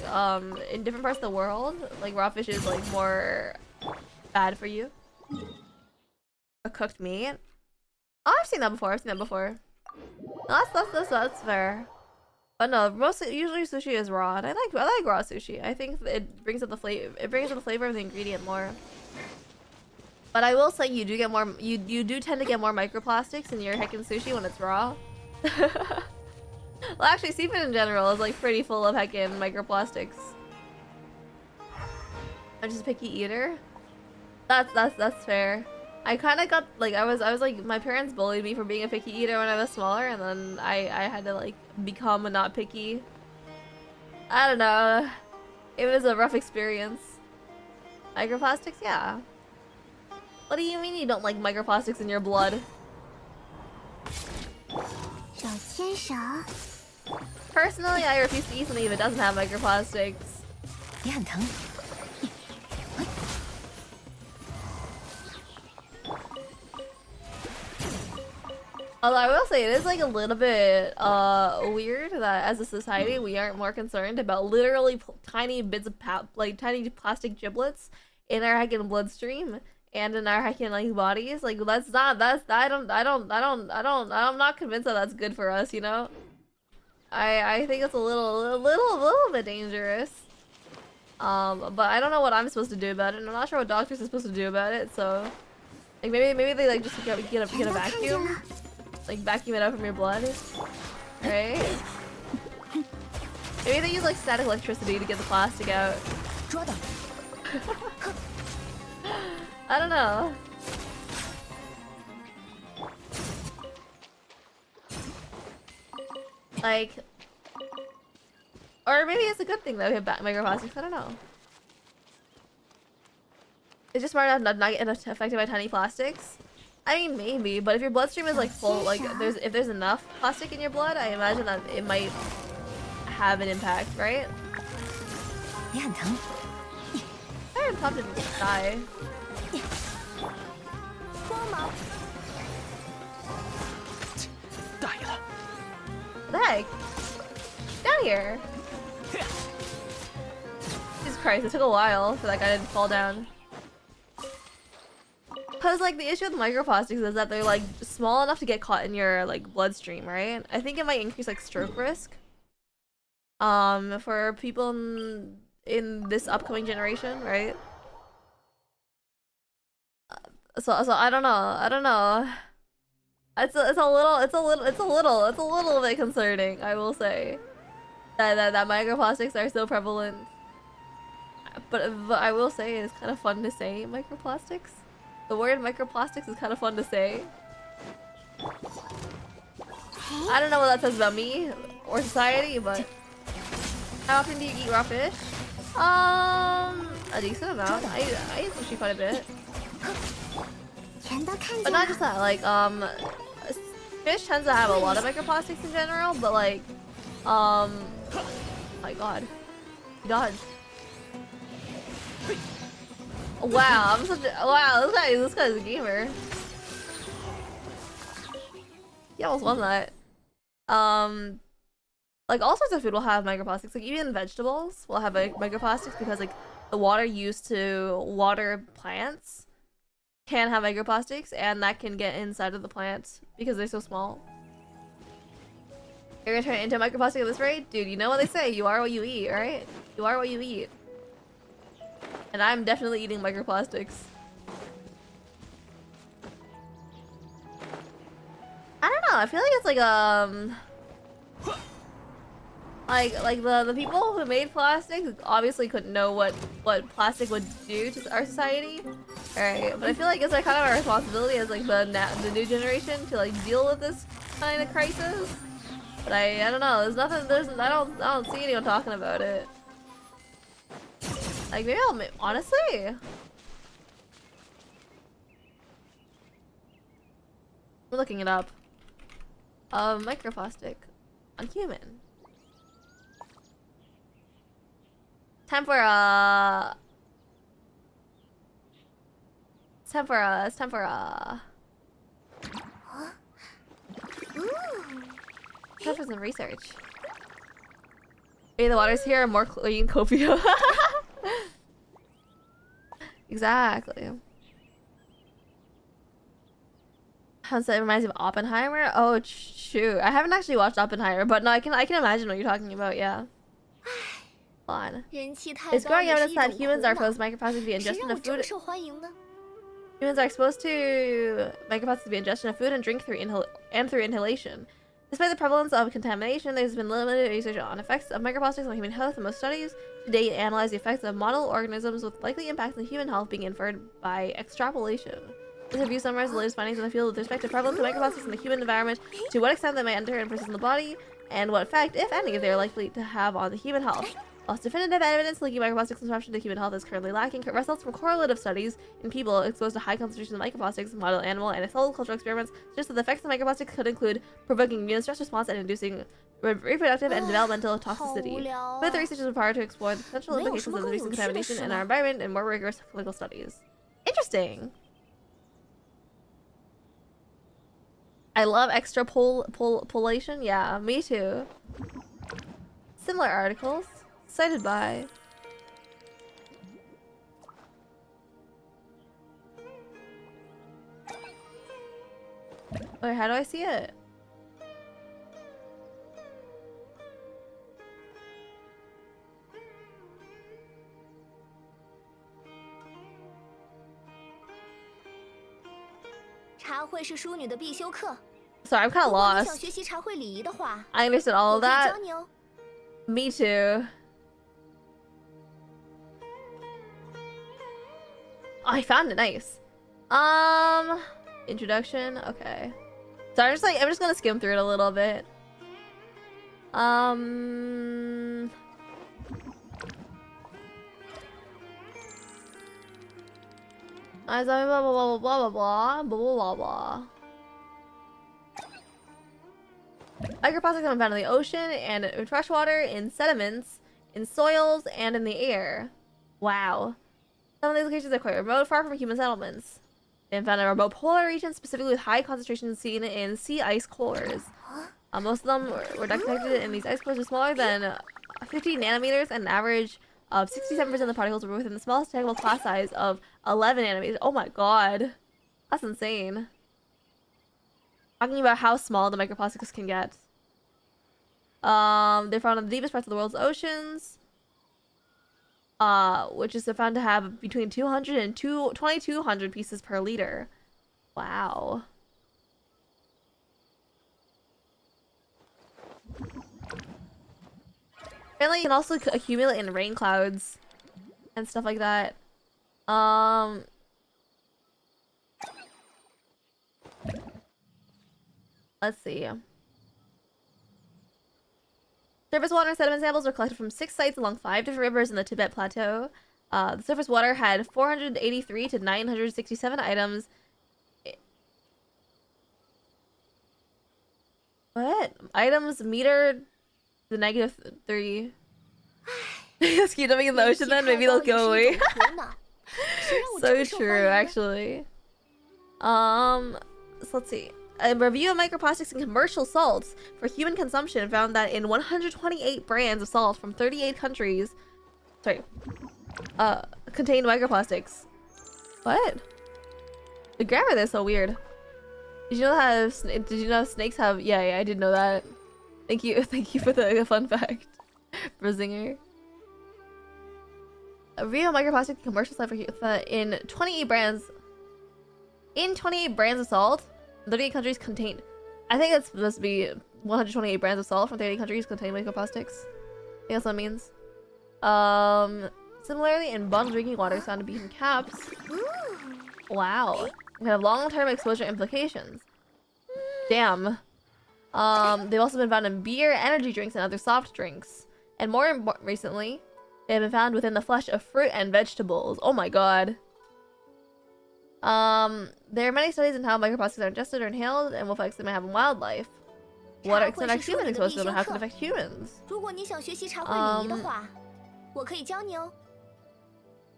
in different parts of the world, like raw fish is like more bad for you. A cooked meat? Oh, I've seen that before. No, that's fair. But no, usually sushi is raw, and I like raw sushi. I think it brings up the flavor. It brings up the flavor of the ingredient more. But I will say you do get more. You do tend to get more microplastics in your heckin' sushi when it's raw. Well, actually, seafood in general is like pretty full of heckin' microplastics. I'm just a picky eater. That's fair. I kind of got like I was like my parents bullied me for being a picky eater when I was smaller, and then I had to like become a not picky. I don't know. It was a rough experience. Microplastics, yeah. What do you mean you don't like microplastics in your blood? Personally, I refuse to eat something if it doesn't have microplastics. Although I will say it is like a little bit weird that as a society we aren't more concerned about literally tiny bits of like tiny plastic giblets in our heckin' bloodstream and in our heckin' like bodies. Like I'm not convinced that that's good for us, you know? I think it's a little bit dangerous. But I don't know what I'm supposed to do about it, and I'm not sure what doctors are supposed to do about it, so like maybe they like just get a vacuum. Like vacuum it out from your blood, right? Maybe they use like static electricity to get the plastic out. I don't know. Like, or maybe it's a good thing that we have microplastics. I don't know. It's just smart enough not get affected by tiny plastics. I mean, maybe, but if your bloodstream is like full, like if there's enough plastic in your blood, I imagine that it might have an impact, right? Iron Tom didn't die. What the heck? Down here! Jesus Christ, it took a while for that guy to fall down. Cause like the issue with microplastics is that they're like small enough to get caught in your like bloodstream, right? I think it might increase like stroke risk. For people in this upcoming generation, right? So I don't know. It's a little bit concerning, I will say. That microplastics are so prevalent. But I will say it's kind of fun to say microplastics. The word microplastics is kind of fun to say. I don't know what that says about me or society, but how often do you eat raw fish? A decent amount. I eat sushi quite a bit. But not just that, like, fish tends to have a lot of microplastics in general, but like, my god. He dodged. Wow, I'm such a wow. This guy's a gamer. He almost won that. Like all sorts of food will have microplastics. Like even vegetables will have microplastics because like the water used to water plants can have microplastics, and that can get inside of the plants because they're so small. You're gonna turn it into a microplastic at this rate, dude. You know what they say? You are what you eat, right? You are what you eat. And I'm definitely eating microplastics. I don't know, I feel like it's like the people who made plastic obviously couldn't know what plastic would do to our society. Alright, but I feel like it's like kind of our responsibility as like the new generation to like deal with this kind of crisis. But I don't know, I don't see anyone talking about it. Like maybe honestly. I'm looking it up. Microplastic on human. Tempura. It's tempura. Time for some research. Maybe the waters here are more clean copia. Exactly. It reminds me of Oppenheimer. Oh shoot, I haven't actually watched Oppenheimer, but no, I can imagine what you're talking about. Yeah. On. It's growing evidence that humans are exposed to microplastics via ingestion of food. Humans are exposed to microplastics via ingestion of food and drink through inhalation. Despite the prevalence of contamination, there's been limited research on effects of microplastics on human health, and most studies to date analyze the effects of model organisms with likely impacts on human health being inferred by extrapolation. This review summarizes the latest findings in the field with respect to prevalence of microplastics in the human environment, to what extent they may enter and persist in the body, and what effect, if any, they are likely to have on the human health. Whilst definitive evidence linking microplastics consumption to human health is currently lacking, results from correlative studies in people exposed to high concentrations of microplastics, model animal, and cell cultural experiments suggest that the effects of microplastics could include provoking immune stress response and inducing reproductive and developmental toxicity. Further research is required to explore the potential implications of the recent contamination in our environment and more rigorous clinical studies. Interesting. I love extrapolation. Yeah, me too. Similar articles cited by. Wait, how do I see it? Sorry, I'm kind of lost. I understood all of that. Me too. Oh, I found it. Nice. Introduction. Okay. So I'm just gonna skim through it a little bit. Blah blah blah blah blah blah blah blah blah. Microplastics are found in the ocean and in freshwater, in sediments, in soils, and in the air. Wow. Some of these locations are quite remote, far from human settlements. They have found in remote polar regions, specifically with high concentrations seen in sea ice cores. Most of them were detected in these ice cores are smaller than 50 nanometers, and an average of 67% of the particles were within the smallest detectable class size of 11 nanometers. Oh my god. That's insane. Talking about how small the microplastics can get. They're found in the deepest parts of the world's oceans. Which is found to have between 200 and 2,200 pieces per liter. Wow. Apparently, you can also accumulate in rain clouds and stuff like that. Let's see. Surface water and sediment samples were collected from 6 sites along 5 different rivers in the Tibet Plateau. The surface water had 483 to 967 items. What? Items metered to -3. Just keep dumping in the ocean then, maybe they'll go away. So true, actually. So let's see. A review of microplastics in commercial salts for human consumption found that in 128 brands of salt from 38 countries, contained microplastics. What? The grammar there is so weird. Did you know snakes have? Yeah, I did know that. Thank you for the fun fact, Brazinger. A review of microplastics in commercial salt for in 28 brands. In 28 brands of salt. 38 countries contain. I think it's supposed to be 128 brands of salt from 38 countries contain microplastics. I think that's what it means. Similarly, in bottled drinking water found to be in caps. Wow. We have long-term exposure implications. Damn. They've also been found in beer, energy drinks, and other soft drinks. And more recently, they have been found within the flesh of fruit and vegetables. Oh my god. There are many studies on how microplastics are ingested or inhaled and what effects they may have on wildlife. What extent are humans exposed to them and how can it affect humans?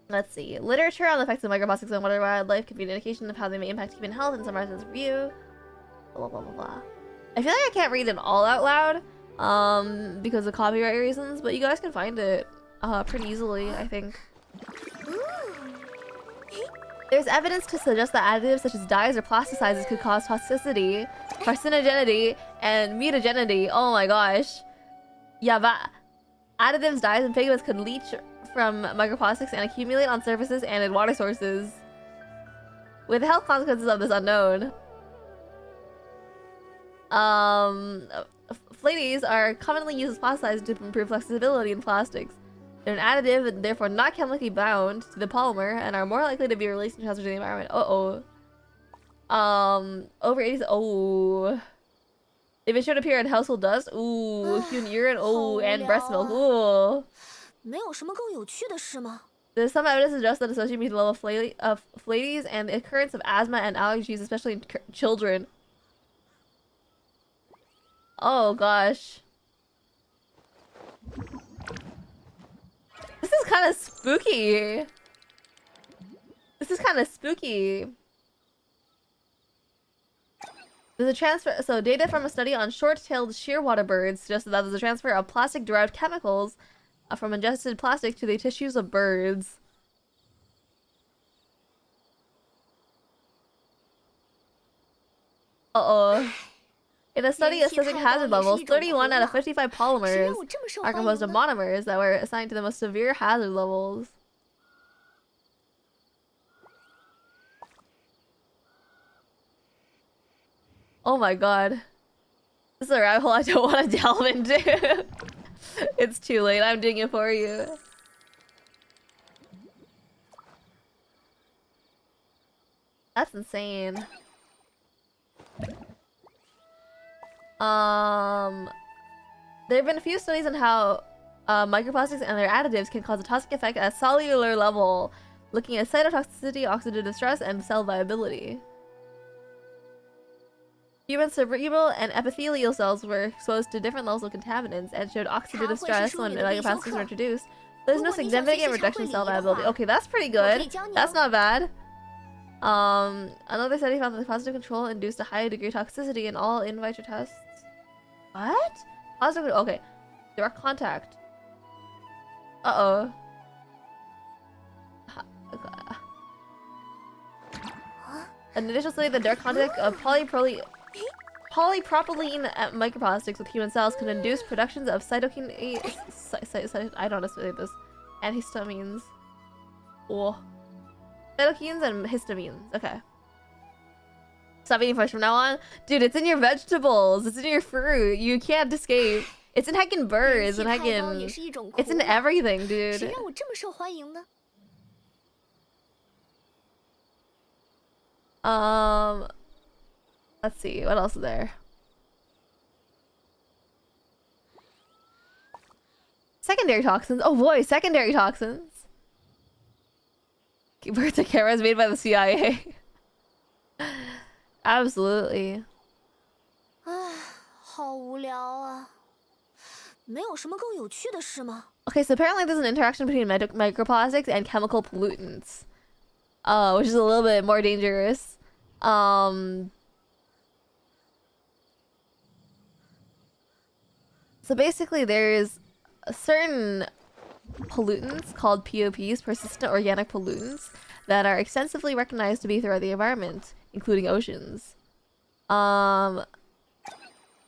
Let's see. Literature on the effects of microplastics on water wildlife can be an indication of how they may impact human health and summarize this review. Blah, blah, blah, blah. I feel like I can't read it all out loud, because of copyright reasons, but you guys can find it, pretty easily, I think. There's evidence to suggest that additives such as dyes or plasticizers could cause toxicity, carcinogenity, and mutagenity. Oh my gosh. Yeah, but additives, dyes, and pigments could leach from microplastics and accumulate on surfaces and in water sources, with the health consequences of this unknown. Flaties are commonly used as plasticizers to improve flexibility in plastics. They're an additive and therefore not chemically bound to the polymer and are more likely to be released into the environment. Over 80. Oh. They've been shown to appear in household dust. Ooh, human urine. Oh, and breast milk. Ooh. There's some evidence to suggest that associated with the level of flaties and the occurrence of asthma and allergies, especially in children. Oh gosh. This is kind of spooky. This is kind of spooky. There's a transfer. So data from a study on short-tailed shearwater birds suggested that there's a transfer of plastic-derived chemicals from ingested plastic to the tissues of birds. Uh-oh. In a study assessing hazard levels, 31 out of 55 polymers are composed of monomers that were assigned to the most severe hazard levels. Oh my god. This is a rabbit hole I don't want to delve into. It's too late. I'm doing it for you. That's insane. There have been a few studies on how microplastics and their additives can cause a toxic effect at a cellular level, looking at cytotoxicity, oxidative stress, and cell viability. Human cerebral and epithelial cells were exposed to different levels of contaminants and showed oxidative stress when microplastics were introduced. There's no significant reduction in cell viability. Okay, that's pretty good. That's not bad. Another study found that the positive control induced a high degree of toxicity in all in vitro tests. What? Positive. Okay. Direct contact. Uh-oh. An initial study of the direct contact of polypropylene microplastics with human cells can induce productions of cytokine... I don't know how to say this. And histamines. Oh. Cytokines and histamines. Okay. Stop eating fish from now on. Dude, it's in your vegetables. It's in your fruit. You can't escape. It's in heckin' birds and heckin'... It's in everything, dude. Let's see. What else is there? Secondary toxins. Oh boy, secondary toxins. Birds and cameras made by the CIA. Absolutely. Okay, so apparently there's an interaction between microplastics and chemical pollutants. Which is a little bit more dangerous. So basically there's a certain pollutants called POPs, persistent organic pollutants, that are extensively recognized to be throughout the environment, including oceans. And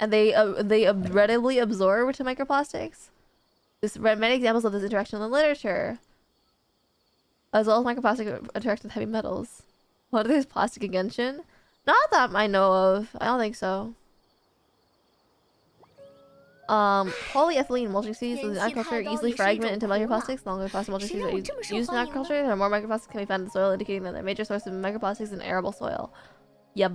they readily absorb to microplastics. There's many examples of this interaction in the literature, as well as microplastic interact with heavy metals. What are these plastic ingestion? Not that I know of. I don't think so. Polyethylene mulching seeds in agriculture easily fragment into microplastics. Longer plastic mulching seeds are used in agriculture. There are more microplastics can be found in the soil, indicating that a major source of microplastics in arable soil. Yup.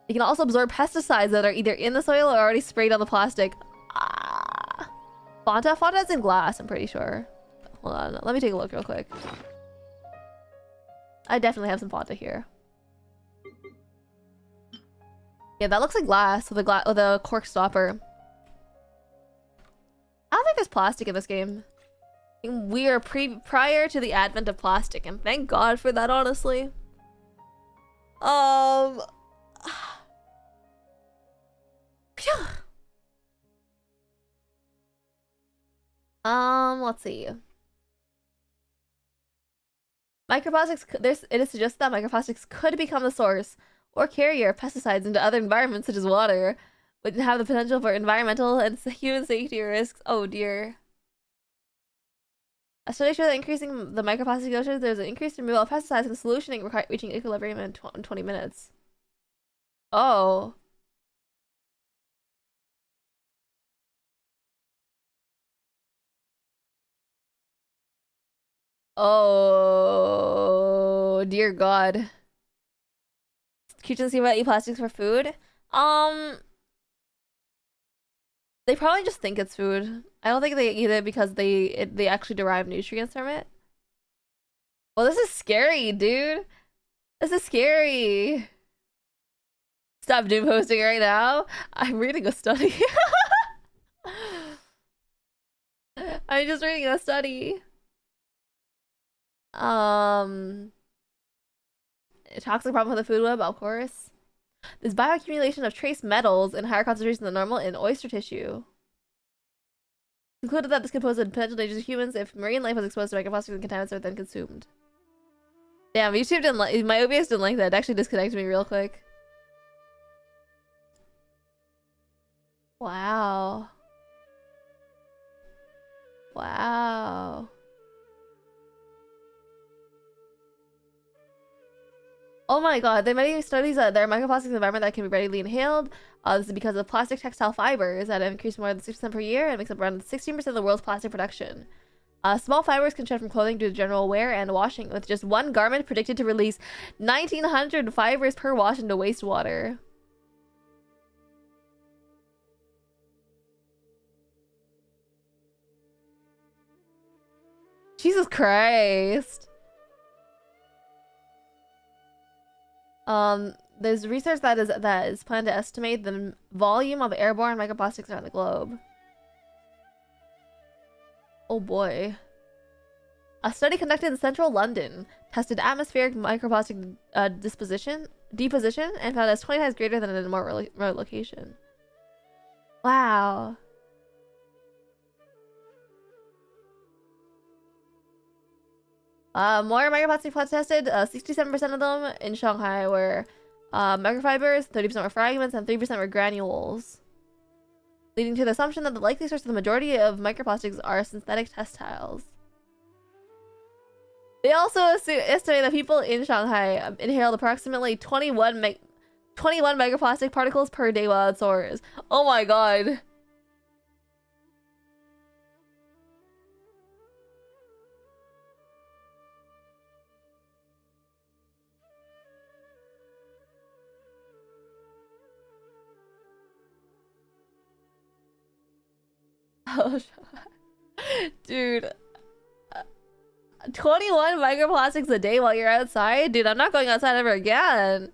You can also absorb pesticides that are either in the soil or already sprayed on the plastic. Ah. Fonta's in glass, I'm pretty sure. Hold on, let me take a look real quick. I definitely have some Fanta here. Yeah, that looks like glass with a cork stopper. I don't think there's plastic in this game. We are prior to the advent of plastic, and thank God for that, honestly. Let's see. Microplastics. It is suggested that microplastics could become the source or carrier of pesticides into other environments such as water, which have the potential for environmental and human safety risks. Oh dear. A study showed that increasing the microplastic oceans, there's an increased removal of pesticides and solutioning reaching equilibrium in 20 minutes. Oh. Oh, dear God. Kitchen see about eat plastics for food? They probably just think it's food. I don't think they eat it because they actually derive nutrients from it. Well, this is scary, dude. This is scary. Stop doom posting right now. I'm reading a study. I'm just reading a study. toxic problem with the food web, of course. There's bioaccumulation of trace metals in higher concentrations than normal in oyster tissue. Concluded that this could pose a potential danger to humans if marine life was exposed to microplastics and contaminants are then consumed. Damn, YouTube didn't like my OBS didn't like that. It actually disconnected me real quick. Wow. Wow. Oh my god, there are many studies that there are microplastics in the environment that can be readily inhaled. This is because of plastic textile fibers that have increased more than 6% per year and makes up around 16% of the world's plastic production. Small fibers can shed from clothing due to general wear and washing, with just one garment predicted to release 1,900 fibers per wash into wastewater. Jesus Christ. There's research that is planned to estimate the volume of airborne microplastics around the globe. Oh boy. A study conducted in central London tested atmospheric microplastic deposition and found it's 20 times greater than in a more remote location. Wow. More microplastics were tested. 67% of them in Shanghai were microfibers, 30% were fragments, and 3% were granules, leading to the assumption that the likely source of the majority of microplastics are synthetic textiles. They also estimate that people in Shanghai inhaled approximately 21 microplastic particles per day while outdoors. Oh my god. Oh, dude. 21 microplastics a day while you're outside? Dude, I'm not going outside ever again.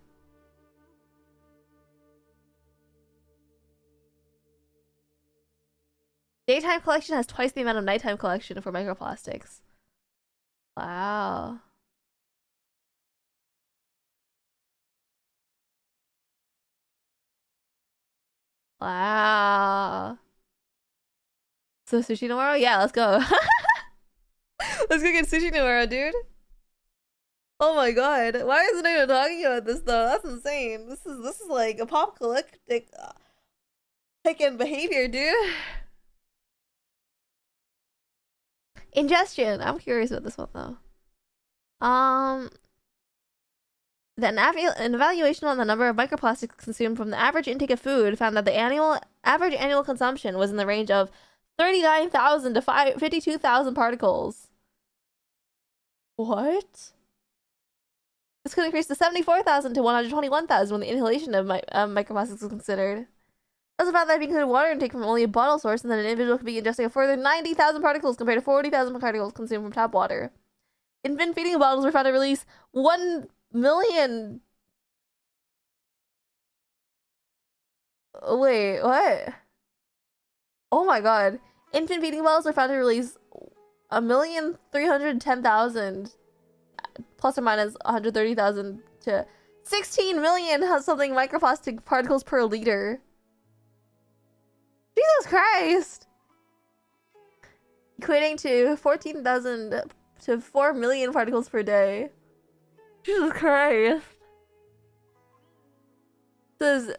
Daytime collection has twice the amount of nighttime collection for microplastics. Wow. Wow. So sushi tomorrow? Yeah, let's go. Let's go get sushi tomorrow, dude. Oh my god. Why isn't anyone talking about this though? That's insane. This is like apocalyptic picking behavior, dude. Ingestion. I'm curious about this one though. An evaluation on the number of microplastics consumed from the average intake of food found that the average annual consumption was in the range of 39,000 to 52,000 particles. What? This could increase to 74,000 to 121,000 when the inhalation of microplastics is considered. That's about that being included water intake from only a bottle source, and then an individual could be ingesting a further 90,000 particles compared to 40,000 particles consumed from tap water. Infant feeding bottles were found to release 1 million. Wait, what? Oh my god. Infant feeding bottles are found to release 1,310,000 plus or minus 130,000 to 16 million something microplastic particles per liter. Jesus Christ! Equating to 14,000 to 4 million particles per day. Jesus Christ. This is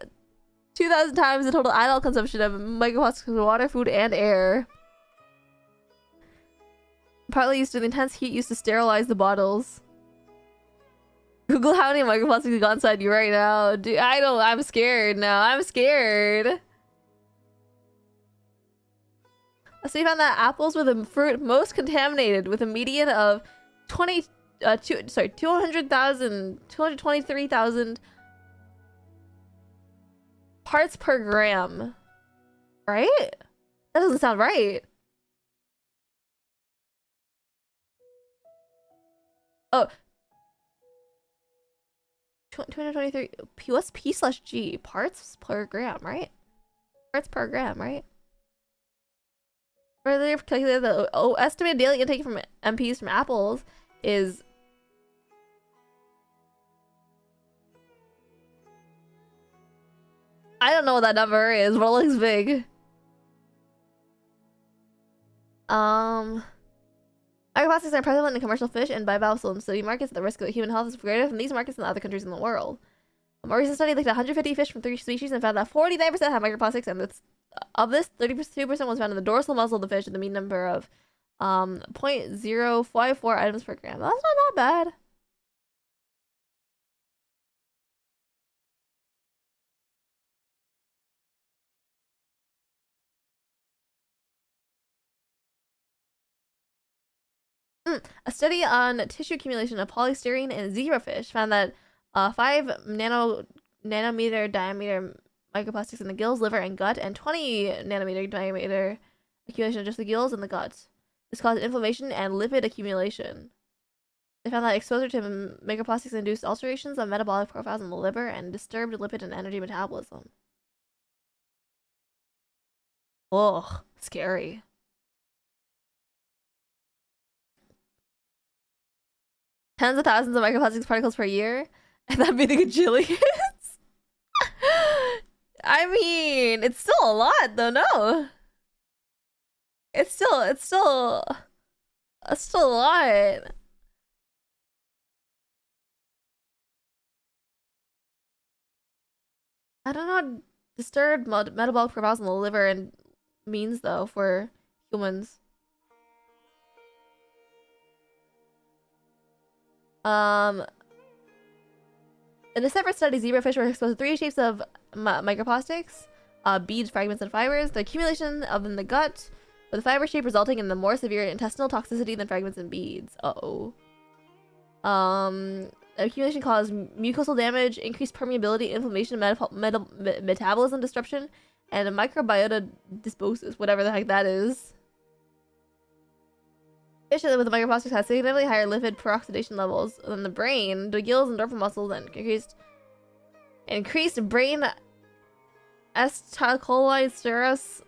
2,000 times the total adult consumption of microplastics in water, food, and air. Partly used to the intense heat used to sterilize the bottles. Google how many microplastics got inside you right now. Dude, I'm scared now. I'm scared. So you found that apples were the fruit most contaminated with a median of 223,000 parts per gram. Right? That doesn't sound right. Oh. 223. What's P/G? Parts per gram, right? Parts per gram, right? Further calculated the estimated daily intake from MPs from apples is I don't know what that number is, but it looks big. Microplastics are prevalent in commercial fish and bivalves in city markets. The risk of human health is greater from these markets than other countries in the world. A more recent study looked at 150 fish from 3 species and found that 49% had microplastics, and of this, 32% was found in the dorsal muzzle of the fish, with a mean number of 0.054 items per gram. That's not that bad. A study on tissue accumulation of polystyrene in zebrafish found that 5 nanometer diameter microplastics in the gills, liver, and gut, and 20 nanometer diameter accumulation of just the gills and the gut. This caused inflammation and lipid accumulation. They found that exposure to microplastics induced alterations of metabolic profiles in the liver and disturbed lipid and energy metabolism. Ugh, scary. Tens of thousands of microplastics particles per year, and that'd be the gajillions. I mean, it's still a lot, though. No, it's still a lot. I don't know what disturbed metabolic profiles in the liver and means though for humans. In a separate study, zebrafish were exposed to 3 shapes of microplastics, beads, fragments, and fibers. The accumulation of in the gut, with the fiber shape resulting in the more severe intestinal toxicity than fragments and beads. Uh-oh. Accumulation caused mucosal damage, increased permeability, inflammation, metabolism disruption, and a microbiota dysbiosis, whatever the heck that is. Fish with the microplastics had significantly higher lipid peroxidation levels than the brain, the gills, and dorsal muscles, and increased brain acetylcholine.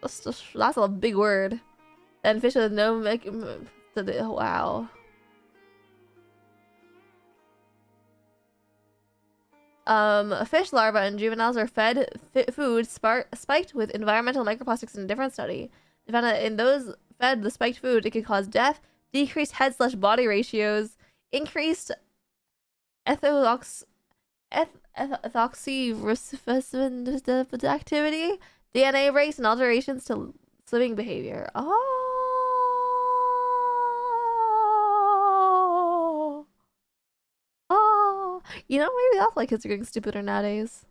That's a big word. And fish with no wow. Fish larvae and juveniles are fed food spiked with environmental microplastics in a different study. They found that in those fed the spiked food, it could cause death, decreased head/body ratios, increased ethoxy activity, DNA breaks, and alterations to swimming behavior. Oh, you know, maybe that's why kids are getting stupider nowadays.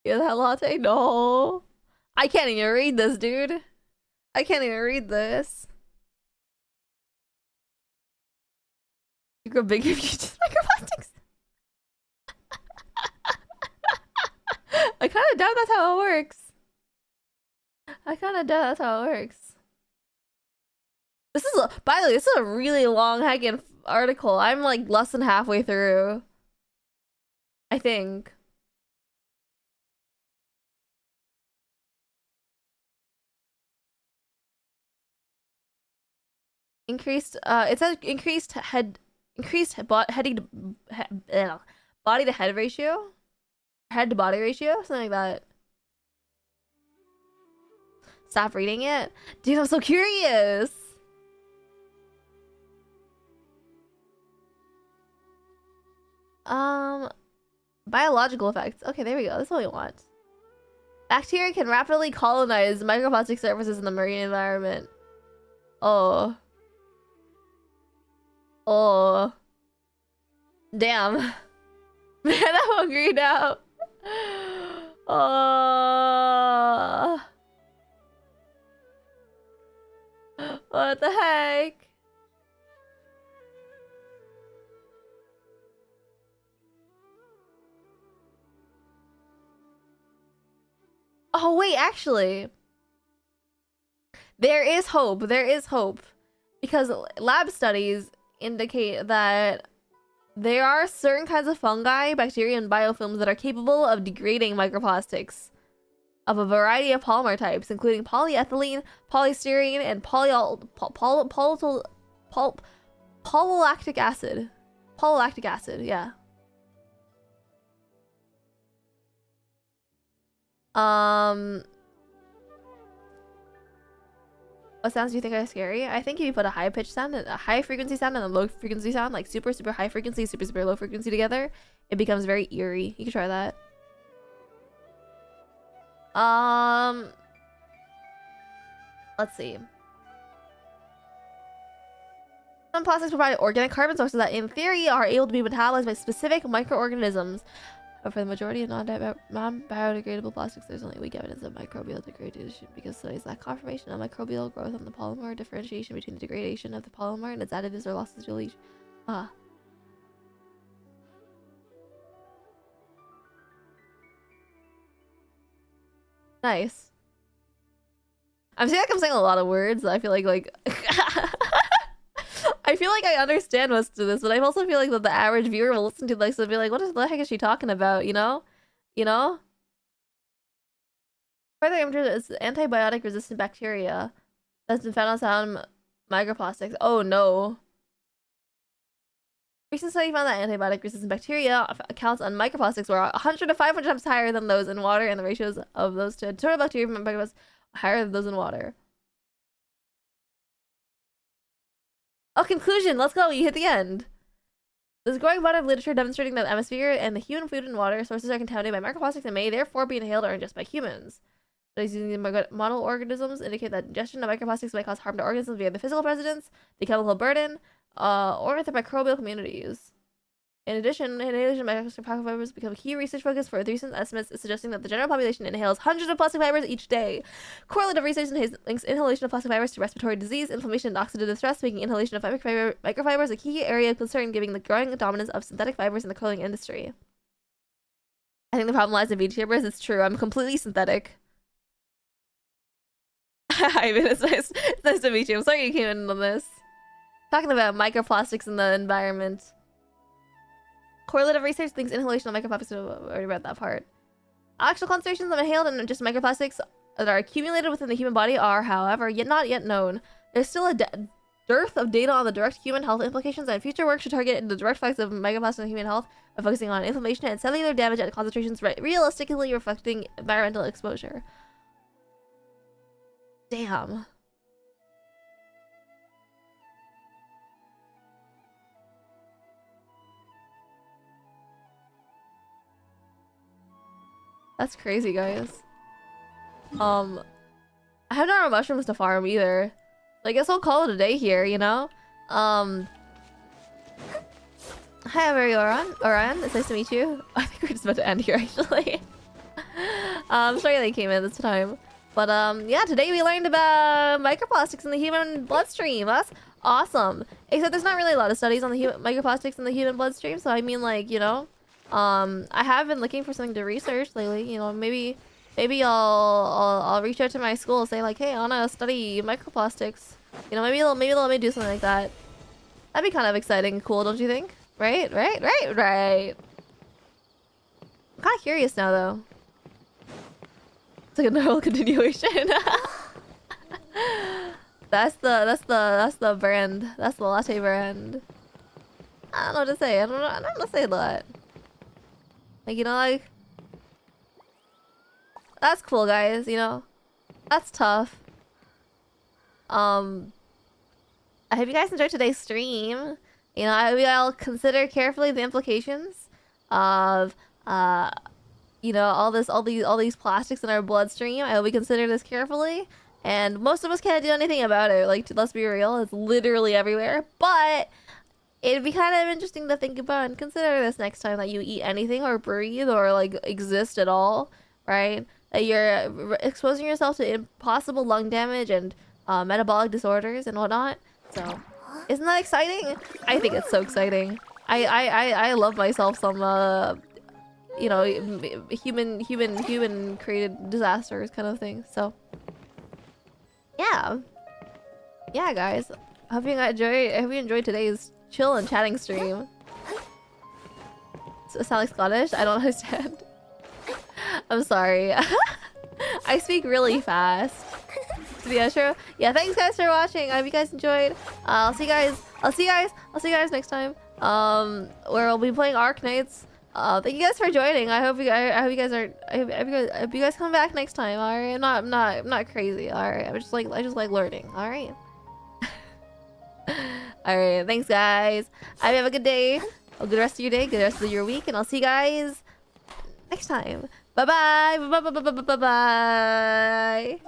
Yeah, that latte? No. I can't even read this, dude. I can't even read this. You grow big if you just microplastics. I kind of doubt that's how it works. I kind of doubt that's how it works. This is, by the way, this is a really long heckin' article. I'm like less than halfway through. I think. It says increased body to head ratio, head to body ratio, something like that. Stop reading it, dude. I'm so curious. Biological effects. Okay, there we go. That's what we want. Bacteria can rapidly colonize microplastic surfaces in the marine environment. Oh. Oh. Damn. Man, I'm hungry now. Oh. What the heck? Oh, wait, actually. There is hope. There is hope. Because lab studies indicate that there are certain kinds of fungi, bacteria, and biofilms that are capable of degrading microplastics. of a variety of polymer types, including polyethylene, polystyrene, and polylactic acid. Polylactic acid, yeah. What sounds do you think are scary? I think if you put a high pitch sound, a high frequency sound, and a low frequency sound, like super high frequency, super low frequency together, it becomes very eerie. You can try that. Let's see. Some plastics provide organic carbon sources that, in theory, are able to be metabolized by specific microorganisms. But for the majority of non-biodegradable plastics, there's only weak evidence of microbial degradation because studies lack confirmation of microbial growth on the polymer, differentiation between the degradation of the polymer and its additives or losses to leach. Nice. I'm saying like I'm saying a lot of words. I feel like I feel like I understand most of this, but I also feel like that the average viewer will listen to this and be like, what the heck is she talking about, you know? You know? Further is antibiotic resistant bacteria that's been found on some microplastics. Oh no. Recent study found that antibiotic resistant bacteria counts on microplastics were 100 to 500 times higher than those in water, and the ratios of those to total bacteria from microplastics higher than those in water. Oh, conclusion. Let's go. You hit the end. There's a growing body of literature demonstrating that the atmosphere and the human food and water sources are contaminated by microplastics and may therefore be inhaled or ingested by humans. Studies using model organisms indicate that ingestion of microplastics may cause harm to organisms via the physical presence, the chemical burden, or the microbial communities. In addition, inhalation of plastic fibers become a key research focus for recent estimates suggesting that the general population inhales hundreds of plastic fibers each day. Correlative research links inhalation of plastic fibers to respiratory disease, inflammation, and oxidative stress, making inhalation of microfibers a key area of concern, given the growing dominance of synthetic fibers in the clothing industry. I think the problem lies in VTubers. It's true. I'm completely synthetic. Hi, man. It's nice to meet you. I'm sorry you came in on this. Talking about microplastics in the environment. Correlative research thinks inhalation of microplastics. I already read that part. Actual concentrations of inhaled and just microplastics that are accumulated within the human body are, however, not yet known. There's still a dearth of data on the direct human health implications, and future work should target the direct effects of microplastics on human health by focusing on inflammation and cellular damage at concentrations realistically reflecting environmental exposure. Damn. That's crazy, guys. I have no more mushrooms to farm either. I guess I'll call it a day here, you know? Hi, Orion. It's nice to meet you. I think we're just about to end here, actually. I'm sorry they came in this time. But, yeah, today we learned about microplastics in the human bloodstream. That's awesome. Except there's not really a lot of studies on the microplastics in the human bloodstream, so I mean, like, you know... I have been looking for something to research lately. You know, maybe I'll reach out to my school and say like, hey, I wanna study microplastics. You know, maybe they'll let me do something like that. That'd be kind of exciting and cool, don't you think? Right. I'm kind of curious now, though. It's like a normal continuation. That's the brand. That's the latte brand. I don't know what to say. I don't know what to say a lot. Like, you know, like... That's cool, guys, you know? That's tough. I hope you guys enjoyed today's stream. You know, I'll consider carefully the implications of, you know, all these plastics in our bloodstream. I hope we consider this carefully. And most of us can't do anything about it. Like, let's be real, it's literally everywhere. But... it'd be kind of interesting to think about and consider this next time that you eat anything or breathe or like exist at all, right? That you're exposing yourself to impossible lung damage and metabolic disorders and whatnot. So, isn't that exciting? I think it's so exciting. I love myself some you know, human created disasters kind of thing. So, yeah, guys. I hope you enjoyed today's chill and chatting stream. Sound like Scottish? I don't understand. I'm sorry. I speak really fast. To be true. Yeah, thanks guys for watching. I hope you guys enjoyed. I'll see you guys next time. Where we'll be playing Arknights. Thank you guys for joining. I hope you guys come back next time. All right, I'm not crazy. All right, I just like learning. All right. All right, thanks guys. I have a good day. A good rest of your day. Good rest of your week, and I'll see you guys next time. Bye bye. Bye bye. Bye bye. Bye bye.